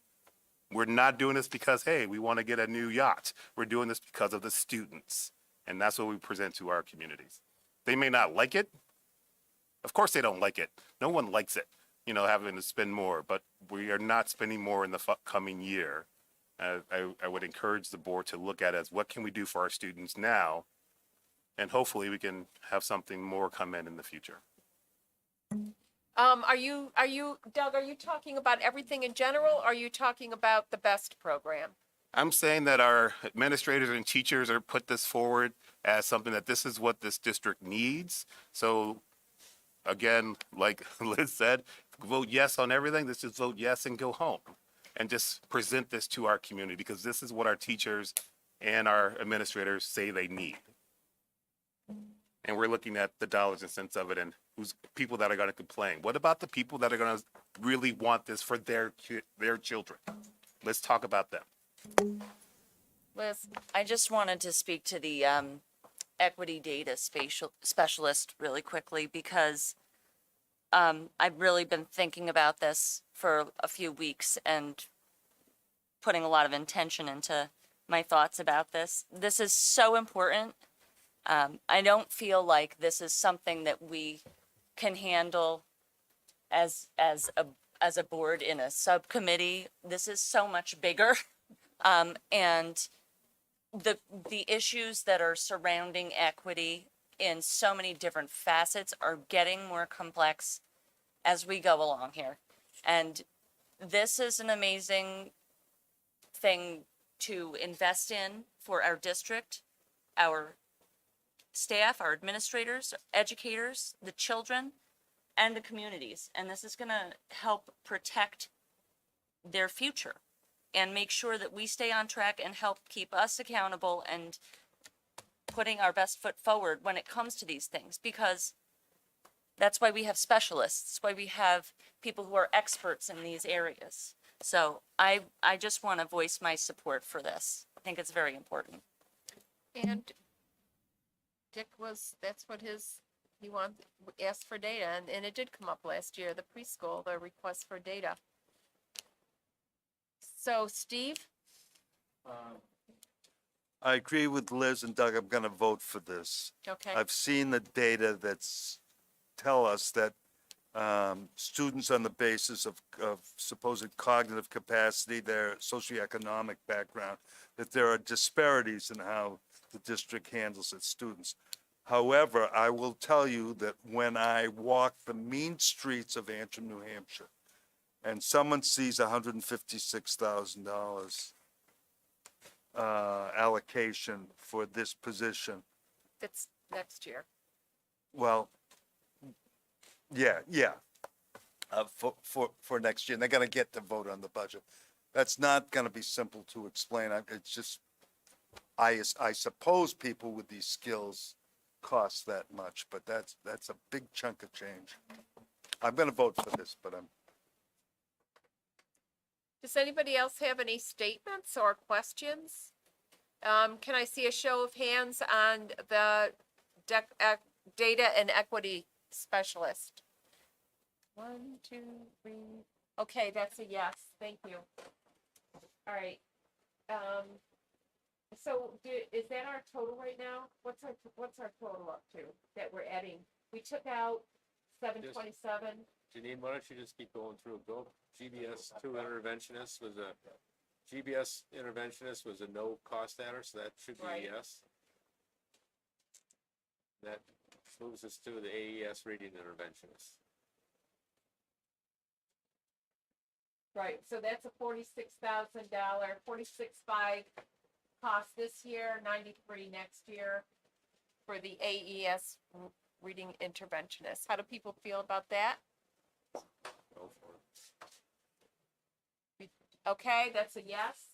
We're not doing this because, hey, we want to get a new yacht. We're doing this because of the students. And that's what we present to our communities. They may not like it. Of course they don't like it. No one likes it, having to spend more. But we are not spending more in the coming year. I would encourage the board to look at it as what can we do for our students now? And hopefully we can have something more come in the future. Are you, Doug, are you talking about everything in general? Or are you talking about the BEST program? I'm saying that our administrators and teachers are put this forward as something that this is what this district needs. So again, like Liz said, vote yes on everything. Let's just vote yes and go home and just present this to our community because this is what our teachers and our administrators say they need. And we're looking at the dollars and cents of it and who's people that are going to complain. What about the people that are going to really want this for their children? Let's talk about them. Liz? I just wanted to speak to the equity data specialist really quickly because I've really been thinking about this for a few weeks and putting a lot of intention into my thoughts about this. This is so important. I don't feel like this is something that we can handle as a board in a subcommittee. This is so much bigger. And the issues that are surrounding equity in so many different facets are getting more complex as we go along here. And this is an amazing thing to invest in for our district, our staff, our administrators, educators, the children, and the communities. And this is gonna help protect their future and make sure that we stay on track and help keep us accountable and putting our best foot forward when it comes to these things, because that's why we have specialists, why we have people who are experts in these areas. So I just want to voice my support for this. I think it's very important. And Dick that's what he asked for data, and it did come up last year, the preschool, the request for data. So Steve, I agree with Liz and Doug. I'm gonna vote for this. okay, I've seen the data tell us that students on the basis of supposed cognitive capacity, their socioeconomic background, that there are disparities in how the district handles its students. However, I will tell you that when I walk the mean streets of Antrim, New Hampshire, and someone sees $156,000 allocation for this position, that's next year. well, yeah, for next year, and they're gonna get to vote on the budget. That's not gonna be simple to explain. It's just, I suppose people with these skills cost that much, but that's a big chunk of change. I'm gonna vote for this, but Does anybody else have any statements or questions? Can I see a show of hands on the data and equity specialist? 1, 2, 3. Okay, that's a yes. Thank you. All right. So is that our total right now? What's our total up to that we're adding? We took out 727. Janine, why don't you just keep going through? Go GBS 2 interventionist was a no cost adder, so that should be Right. a yes. That moves us to the AES reading interventionist. Right, so that's a $46,000, 46.5 cost this year, 93 next year for the AES reading interventionist. How do people feel about that? Go for it. Okay, that's a yes.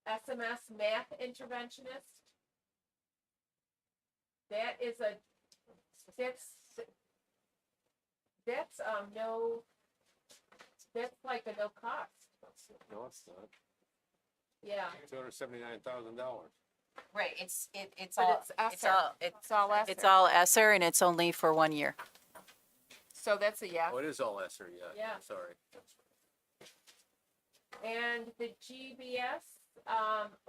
SMS math interventionist. That's like a no cost. No, it's not. Yeah. $279,000. Right, it's But all, it's it's ESSER. all, It's all ESSER. it's all ESSER and it's only for 1 year. So that's a yes. Oh, it is all ESSER, yeah. Yeah. I'm sorry. And the GBS,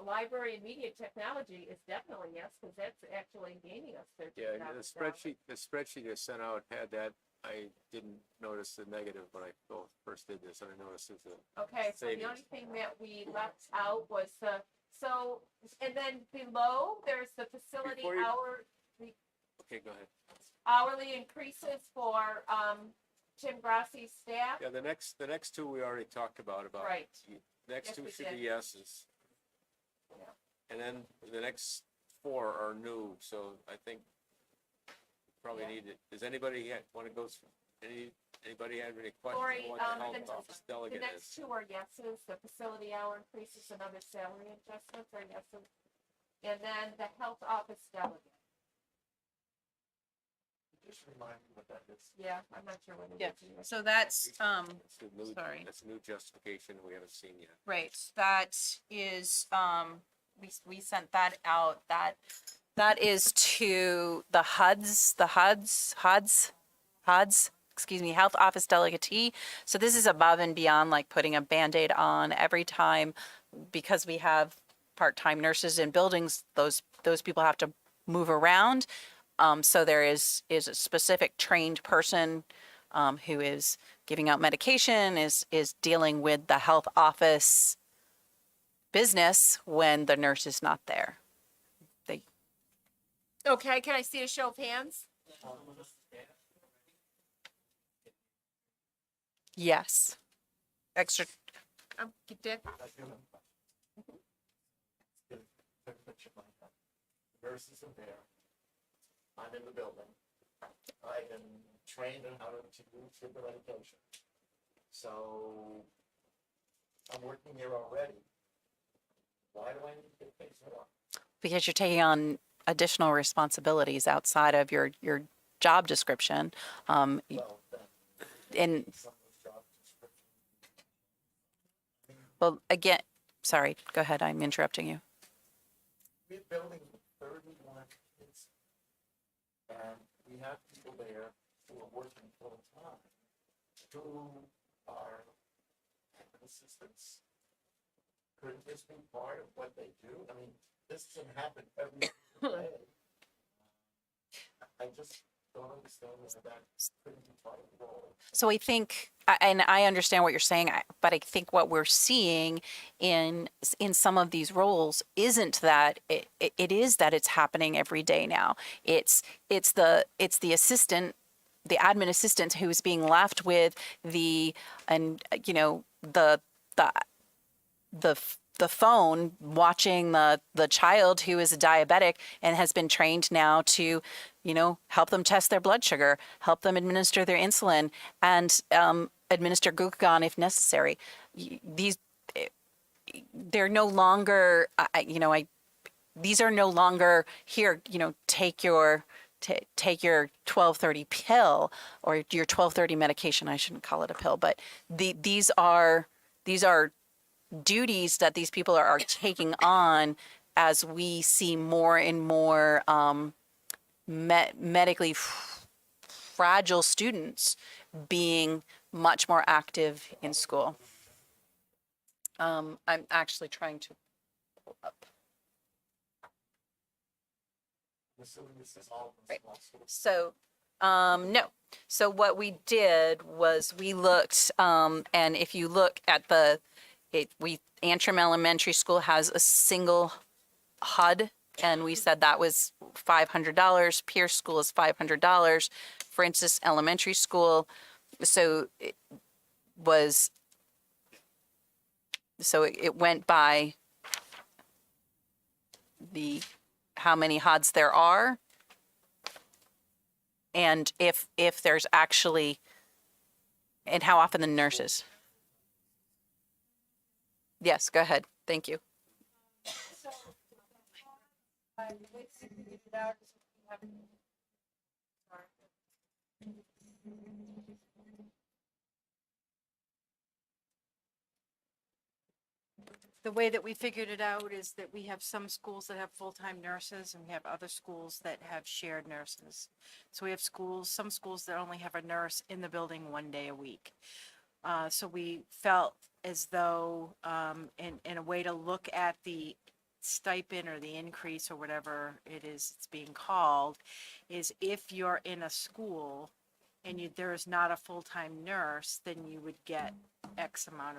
library and media technology is definitely yes, because that's actually gaining us Yeah, $13,000. the spreadsheet I sent out had that. I didn't notice the negative when I first did this, and I noticed it's a Okay, so the savings. only thing that we left out was and then below, there's the facility Before you- hourly Okay, go ahead. increases for, Tim Grassi's staff. Yeah, the next two we already talked about. Right. Next Yes, two we should did. be yeses. Yeah. And then the next four are new, so I think probably Yeah. need it. Does anybody want to go through, anybody have any questions Lori, on what the health the office The delegate next is? two are yeses, the facility hour increases and other salary adjustments are yeses. And then the health office delegate. Just remind me what that is. Yeah, I'm not sure what it Yeah. is either. So that's, That's sorry. That's a new justification we haven't seen yet. right, that is, we sent that out. That is to the HUDs, excuse me, Health Office Delegate. So this is above and beyond like putting a Band-Aid on every time, because we have part-time nurses in buildings, those people have to move around. So there is a specific trained person who is giving out medication, is dealing with the health office business when the nurse is not there. Okay, can I see a show of hands? Yes. Extra. Dick? Nurses are there. I'm in the building. I've been trained on how to give the medication. So I'm working here already. Why do I need to get paid more? Because you're taking on additional responsibilities outside of your job description. Well, then, And some of the job description. well, again, sorry, go ahead. I'm interrupting you. We're building 31 kids. And we have people there who are working full time, who are assistants. Couldn't this be part of what they do? I mean, this doesn't happen every day. I just don't understand why that couldn't be part of the role. So I think, and I understand what you're saying, but I think what we're seeing in some of these roles isn't that it is that it's happening every day now. It's the assistant, the admin assistant who's being left with the phone watching the child who is a diabetic and has been trained now to, help them test their blood sugar, help them administer their insulin, and administer glucagon if necessary. They're no longer, these are no longer here, take your 1230 pill or your 1230 medication. I shouldn't call it a pill, but these are duties that these people are taking on as we see more and more medically fragile students being much more active in school. I'm actually trying to pull up. I'm assuming this is all Right. responsible. So, no. So what we did was we looked, and if you look at Antrim Elementary School has a single HUD, and we said that was $500. Pierce School is $500. Francis Elementary School, it went by how many HUDs there are, and if there's actually, and how often the nurses. Yes, go ahead. Thank you. The way that we figured it out is that we have some schools that have full-time nurses and we have other schools that have shared nurses. So we have some schools that only have a nurse in the building 1 day a week. So we felt as though, in a way to look at the stipend or the increase or whatever it is it's being called, is if you're in a school and there is not a full-time nurse, then you would get X amount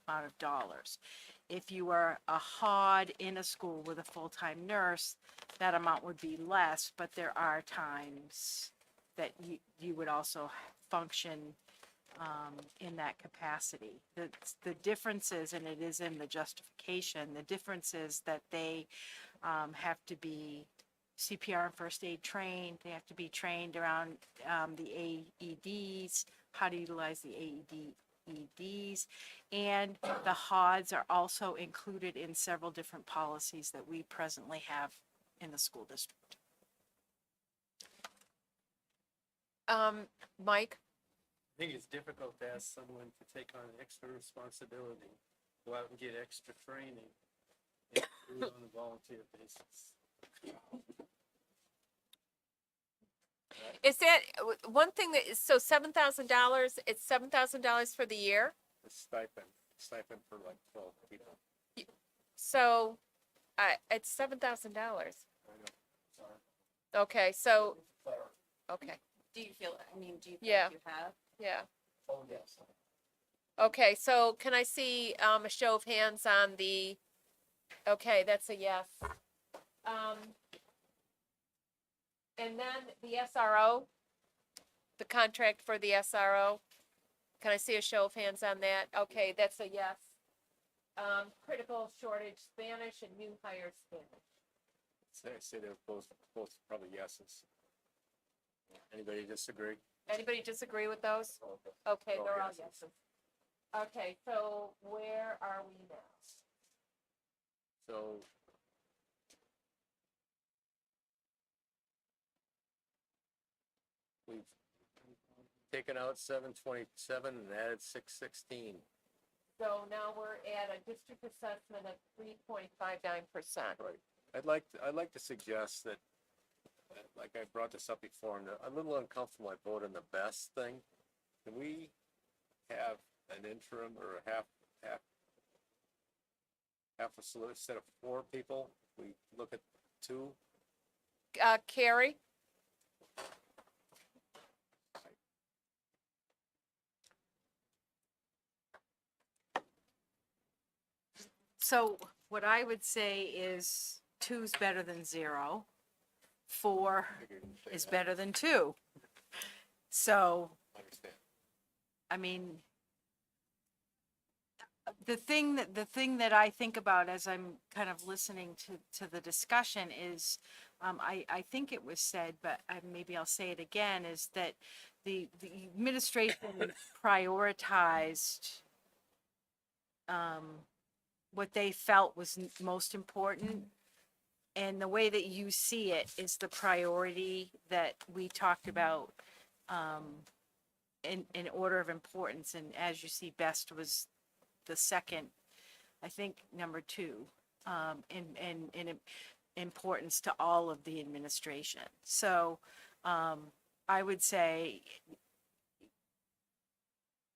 of dollars. If you are a HOD in a school with a full-time nurse, that amount would be less, but there are times that you would also function in that capacity. The difference is, and it is in the justification, the difference is that they have to be CPR and first aid trained. They have to be trained around the AEDs, how to utilize the AEDs, and the HODs are also included in several different policies that we presently have in the school district. Mike? I think it's difficult to ask someone to take on extra responsibility, go out and get extra training, Yeah, do it on a volunteer basis. Is that, one thing that is, so $7,000, it's $7,000 for the year? The stipend for like 12 people. So, it's $7,000. Okay, so, okay, Do you feel, I mean, do you feel Yeah. like you have? yeah. Oh, yes. Okay, so can I see, a show of hands on the, okay, that's a yes. And then the SRO, the contract for the SRO, can I see a show of hands on that? Okay, that's a yes. Critical shortage Spanish and new hire Spanish. Say they're both probably yeses. Anybody disagree? Anybody disagree with those? Okay, All they're all yeses. yeses. Okay, so where are we now? So. We've taken out 727 and added 616. So now we're at a district assessment of 3.59%. Right. I'd like to suggest that, like I brought this up before, I'm a little uncomfortable I vote on the best thing. Can we have an interim or a half a solution, instead of 4 people, we look at 2? Carrie? So what I would say is 2's better than 0. 4 is better than 2. So, Understand. I mean, the thing that I think about as I'm kind of listening to the discussion is, I think it was said, but maybe I'll say it again, is that the administration prioritized what they felt was most important. And the way that you see it is the priority that we talked about in order of importance. And as you see, best was the second, I think, number 2, in importance to all of the administration. So I would say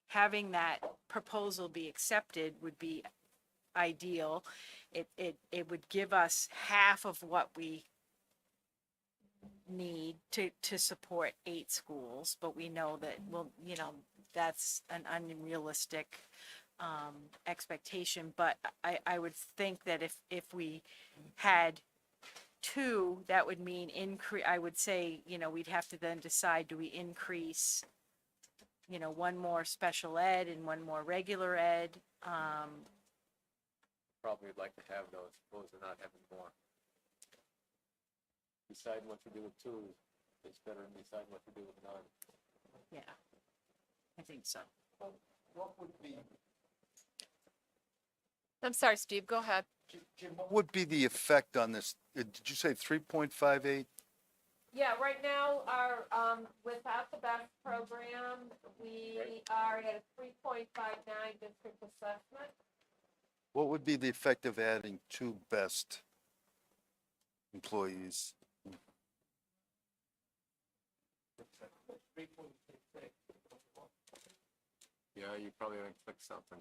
having that proposal be accepted would be ideal. It would give us half of what we need to support 8 schools, but we know that, well, that's an unrealistic expectation. But I would think that if we had 2, that would mean I would say, we'd have to then decide, do we increase, 1 more special ed and 1 more regular ed? Probably would like to have those, opposed to not having more. Deciding what to do with 2 is better than deciding what to do with 9. Yeah, I think so. What would be, I'm sorry, Steve, go ahead. Jim, what would be the effect on this? Did you say 3.58? Yeah, right now, our, without the best program, we are at a 3.59 district assessment. What would be the effect of adding 2 best employees? Yeah, you probably ought to click something.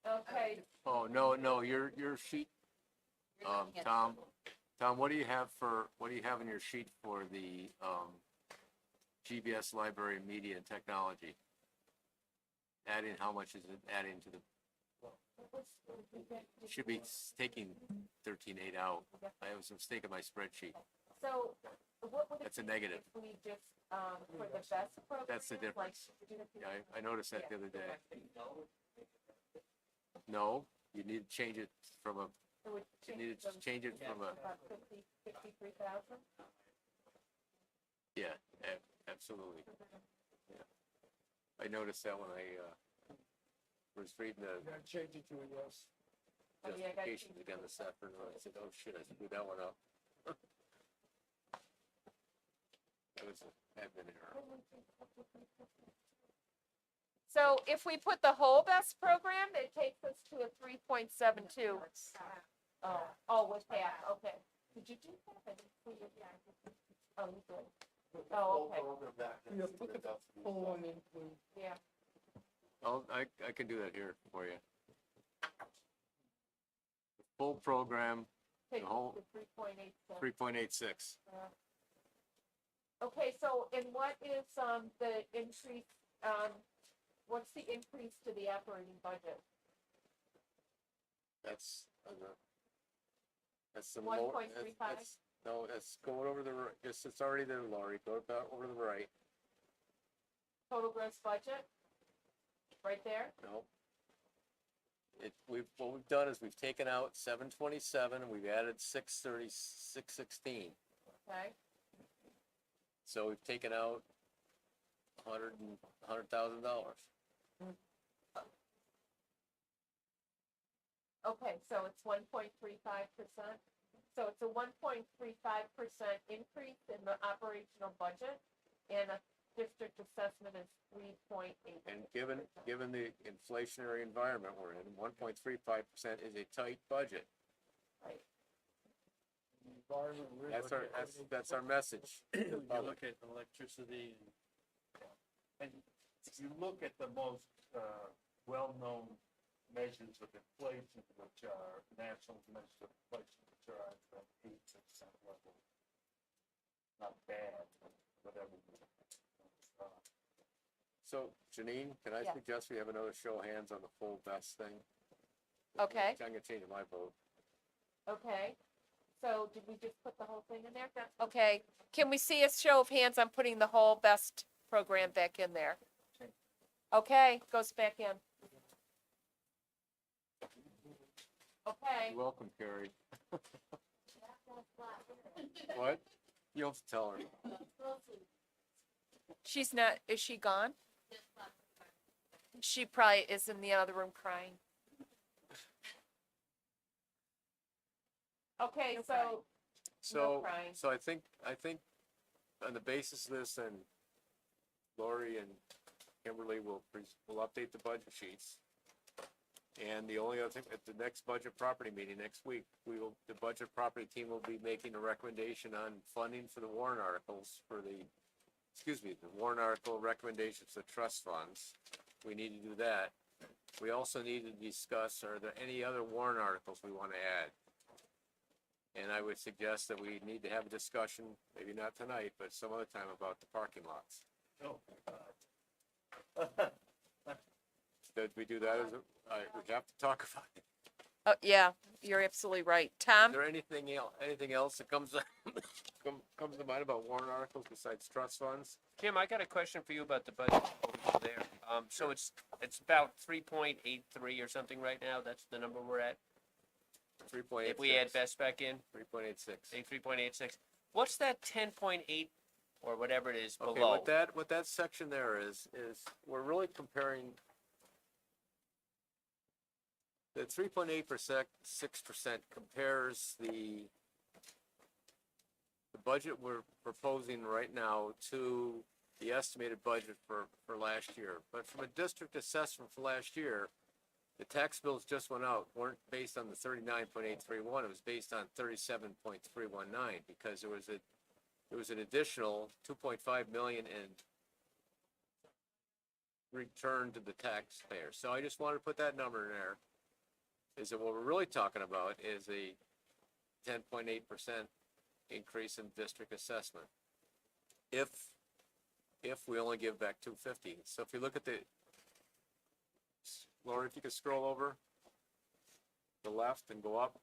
Okay, Oh, no, your sheet, Tom, what do you have in your sheet for the, GBS Library Media and Technology? Adding, how much is it adding to the, should be taking 13.8 out. I was mistaken my spreadsheet. so what would it That's a be negative. if we just, for the best program? That's the like, difference. do the- Yeah, I noticed that the other day. No, you need to change it from a, It would you need to change it from a, about 53,000? yeah, absolutely. Yeah. I noticed that when I, was reading the Yeah, change it to a yes. Oh, yeah, I got justifications again this afternoon. I said, oh shit, I screwed that one up. That was an admin error. So if we put the whole best program, it takes us to a 3.72. Oh, with half, okay. Did you do that? I didn't see it. Oh, you did. Oh, okay. Yeah. I can do that here for you. Full program, Okay, whole- the 3.86. 3.86. Okay, so, and what is, the increase, what's the increase to the operating budget? That's the 1.35? No, that's going over the, it's already there, Laurie, go about over the right, Total gross budget? Right there? no. What we've done is we've taken out 727 and we've added 616. Okay, So we've taken out $100,000. okay, so it's 1.35%. So it's a 1.35% increase in the operational budget, and a district assessment is 3.8. And given the inflationary environment we're in, 1.35% is a tight budget. Right. That's our message. to the You public. look at electricity And you look at the most, well-known measures of inflation, which are national measures of inflation, which are at the 8% level. Not bad, but whatever. So Janine, can I Yeah. suggest we have another show of hands on the full vest thing? Okay. I'm gonna change my vote. Okay, so did we just put the whole thing in there? Okay, can we see a show of hands on putting the whole best program back in there? Okay, goes back in. Okay. You're welcome, Carrie. What? You don't have to tell her. She's not, is she gone? She probably is in the other room crying. Okay, so, So, crying. so I think on the basis of this, then Lori and Kimberly will update the budget sheets. And the only other thing, at the next budget property meeting next week, the budget property team will be making a recommendation on funding for the warrant articles the warrant article recommendations to trust funds. We need to do that. We also need to discuss, are there any other warrant articles we want to add? And I would suggest that we need to have a discussion, maybe not tonight, but some other time, about the parking lots. Did we do that we have to talk about it. oh, yeah, you're absolutely right. Tom? Is there anything else that comes to mind about warrant articles besides trust funds? Jim, I got a question for you about the budget over there. So it's about 3.83 or something right now, that's the number we're at? 3.86. If we add Best back in, 3.86. 3.86. What's that 10.8 or whatever it is below? Okay, what that section there is we're really comparing the 3.8%, 6% compares the budget we're proposing right now to the estimated budget for last year. But from a district assessment for last year, the tax bills just went out, weren't based on the 39.831, it was based on 37.319, because there was an additional 2.5 million in return to the taxpayer. So I just wanted to put that number in there, is that what we're really talking about is a 10.8% increase in district assessment. If we only give back 250. So if you look at Laura, if you could scroll over the left and go up.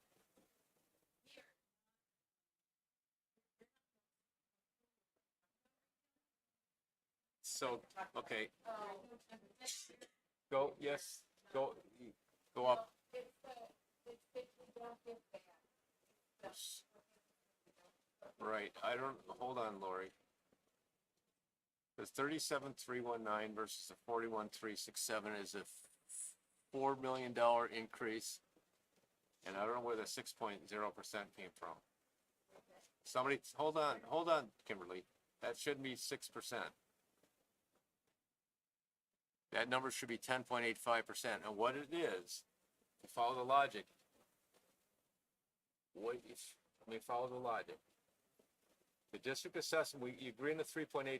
So, okay. Go up. Right, hold on, Lori. The 37,319 versus the 41,367 is a $4 million increase. And I don't know where the 6.0% came from. Somebody, hold on, Kimberly. That should be 6%. That number should be 10.85%. And what it is, to follow the logic, let me follow the logic. The district assessment, you agree on the 3.86%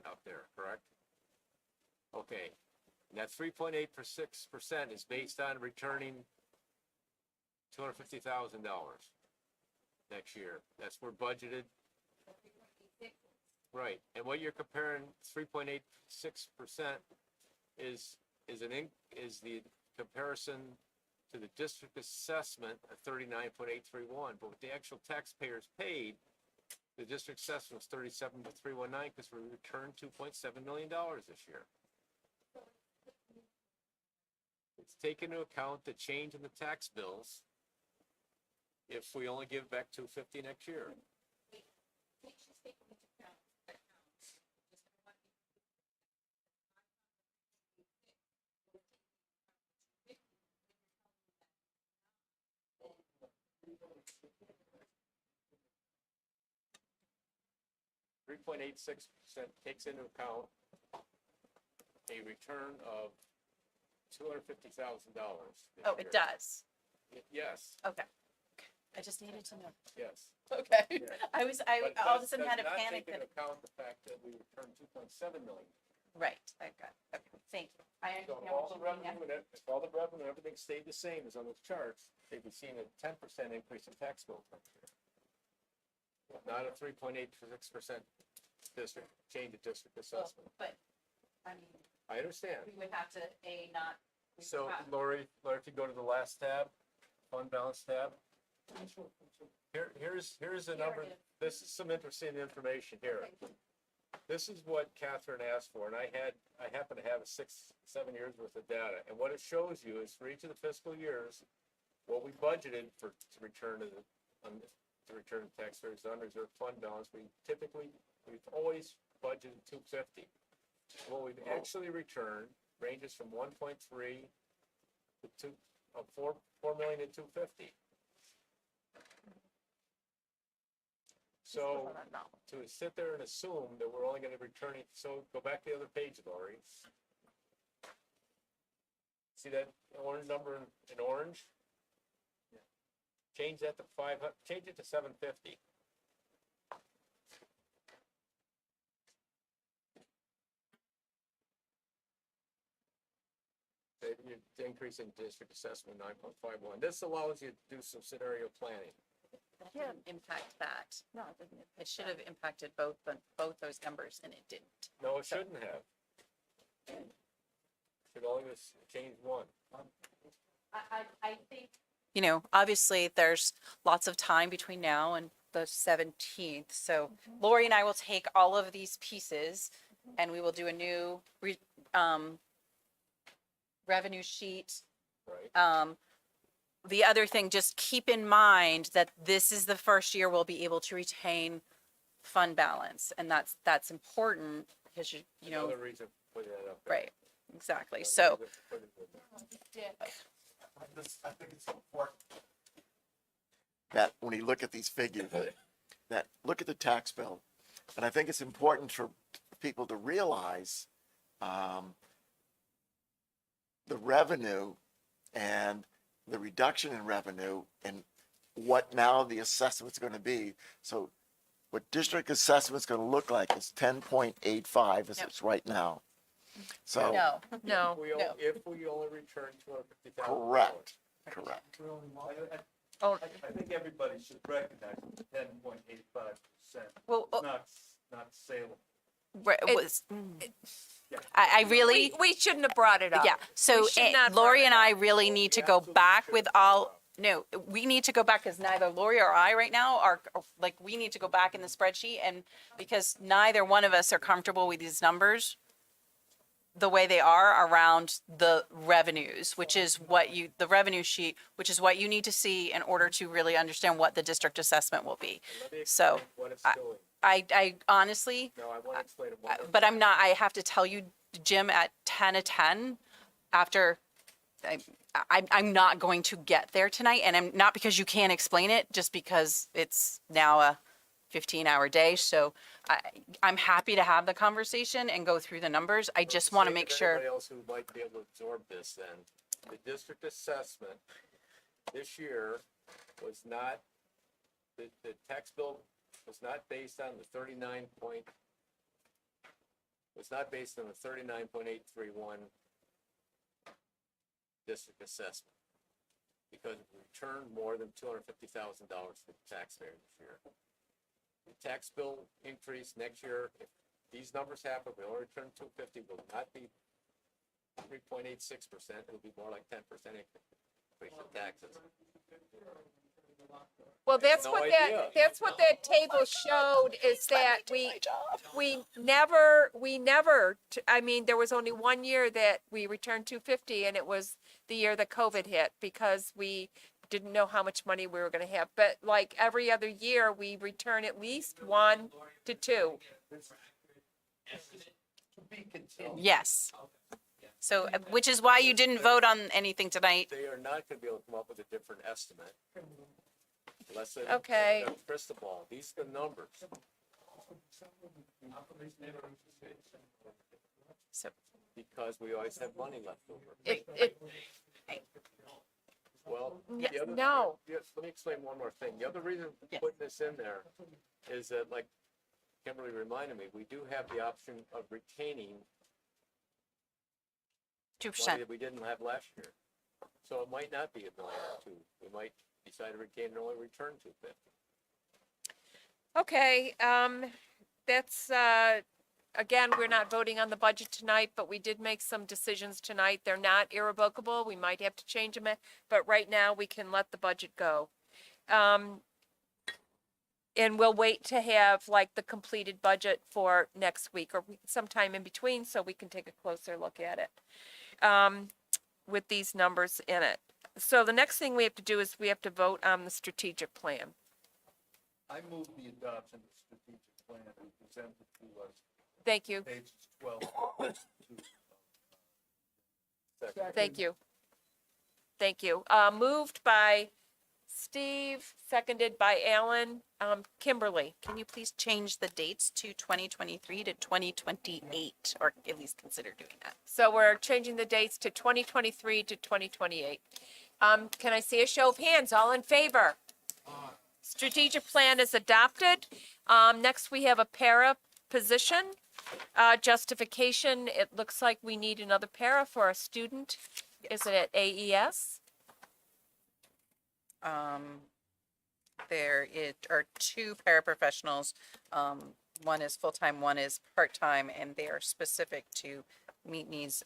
up there, correct? Okay, and that 3.86% is based on returning $250,000 next year. That's where budgeted. Right, and what you're comparing, 3.86% is the comparison to the district assessment of 39.831, but what the actual taxpayers paid, the district assessment was 37.319 because we returned $2.7 million this year. It's taken into account the change in the tax bills if we only give back $250 next year. 3.86% takes into account a return of $250,000. Oh, it does. Yes, Okay. I just needed to know. yes. Okay. Yeah. I But all of a does sudden had a not panic take that, into account the fact that we returned $2.7 million. right, I got, okay, thank you. I So understand if all what the you mean now. revenue, if all the revenue, everything stayed the same as on those charts, they'd be seeing a 10% increase in tax bills next year. Not a 3.86% district, change of district assessment. But, I mean, I understand. we would have to, not. So Lori, if you go to the last tab, fund balance tab. Here's a number, this is some interesting information here. This is what Catherine asked for, and I happen to have 6-7 years worth of data, and what it shows you is for each of the fiscal years, what we budgeted to return to taxpayers unreserved fund balance, we've always budgeted $250. What we've actually returned ranges from 1.3 to 4 million to 250. So to sit there and assume that we're only going to return it, so go back to the other page, Lori. See that orange number in orange? Change that to 500, change it to 750. You're increasing district assessment 9.51. This allows you to do some scenario planning. That didn't impact that. No, it didn't. It should have impacted both those numbers, and it didn't. No, it shouldn't have. Should only change one. I think. You know, obviously, there's lots of time between now and the 17th. So Lori and I will take all of these pieces and we will do a new revenue sheet. Right. The other thing, just keep in mind that this is the first year we'll be able to retain fund balance. And that's important because you know, Another reason for putting that up there. right, exactly. Another So, reason for putting it in there. I think it's important that when you look at these figures, that look at the tax bill. And I think it's important for people to realize the revenue and the reduction in revenue and what now the assessment's going to be. So what district assessment's going to look like is 10.85 as Yep. it's right now. So, no, No. If we only return $250,000. correct, correct. I think everybody should recognize the 10.85%, well, not saleable. right, I really. We shouldn't have brought it up. Yeah, so We should not Lori brought it and I up. really need to go back with all, no, we need to go back because neither Lori or I right now are, like, we need to go back in the spreadsheet and because neither one of us are comfortable with these numbers the way they are around the revenues, which is what the revenue sheet, which is what you need to see in order to really understand what the district assessment will be. Let me So, explain what it's doing. I honestly, No, I want to explain it one more but I'm not, I have to tell you, Jim, at 10 of 10, after, I'm not going to get there tonight. And I'm not because you can't explain it, just because it's now a 15-hour day. So I'm happy to have the conversation and go through the numbers. I just want to make sure. Anybody else who might be able to absorb this then, the district assessment this year was not, the tax bill was not based on the 39.831 district assessment. Because we returned more than $250,000 to the taxpayer this year. The tax bill increase next year, if these numbers happen, we only return 250, will not be 3.86%, it'll be more like 10% increase in taxes. Well, that's No what idea. that's what that table showed, is that we never, I mean, there was only one year that we returned 250, and it was the year that COVID hit, because we didn't know how much money we were gonna have. But like every other year, we return at least 1 to 2. Yes. So, which is why you didn't vote on anything tonight. They are not gonna be able to come up with a different estimate. Unless they Okay. have a crystal ball. These are the numbers. So, Because we always have money left over. Well, N- the other, no. yes, let me explain one more thing. The other reason Yes. putting this in there is that, like Kimberly reminded me, we do have the option of retaining money 2%. that we didn't have last year. So it might not be $1 million or $2 million. We might decide to retain and only return $250,000. Okay, that's, again, we're not voting on the budget tonight, but we did make some decisions tonight. They're not irrevocable. We might have to change them, but right now we can let the budget go. And we'll wait to have like the completed budget for next week or sometime in between, so we can take a closer look at it, with these numbers in it. So the next thing we have to do is we have to vote on the strategic plan. I move the adoption of the strategic plan and present it to us, Thank you. pages 12 to. Thank you. Thank you. Moved by Steve, seconded by Alan. Kimberly, Can you please change the dates to 2023 to 2028, or at least consider doing that? so we're changing the dates to 2023 to 2028. Can I see a show of hands? All in favor? Strategic plan is adopted. Next, we have a para position. Justification, it looks like we need another para for a student. Is it at AES? There are two paraprofessionals. One is full-time, one is part-time, and they are specific to meet needs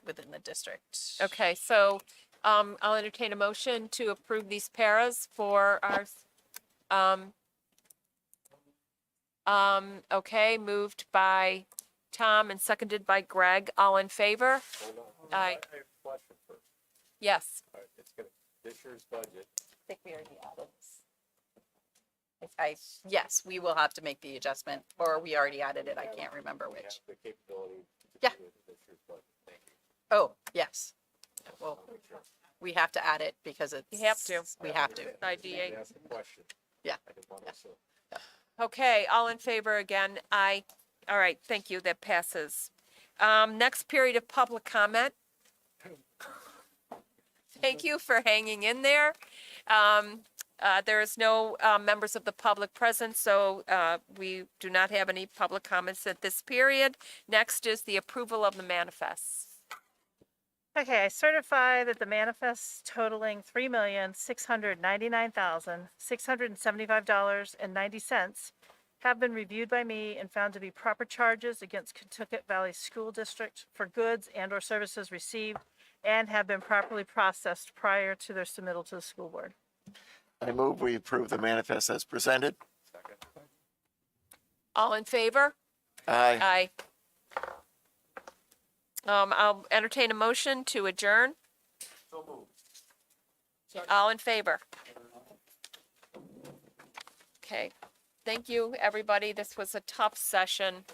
within the district. Okay, so, I'll entertain a motion to approve these paras for our, okay, moved by Tom and seconded by Greg. All in favor? Hold on. Aye. I have a question first. Yes. All right, it's gonna, this year's budget, I think we already added this. Yes, we will have to make the adjustment, or we already added it. I can't remember we have which. the capability to Yeah. do this year's budget. Thank you. Oh, yes. Well, we have to add it because it's. You have to. We have to. IDA. Ask a question. Yeah. I didn't want to assume. Okay, all in favor again? Aye. All right, thank you, that passes. Next period of public comment. Thank you for hanging in there. There is no members of the public present, so we do not have any public comments at this period. Next is the approval of the manifests. Okay, I certify that the manifests totaling $3,699,675.90 have been reviewed by me and found to be proper charges against Kentucket Valley School District for goods and or services received and have been properly processed prior to their submittal to the school board. I move we approve the manifest as presented. Second. All in favor? Aye. Aye. I'll entertain a motion to adjourn. So moved. All in favor? Okay. Thank you, everybody. This was a tough session.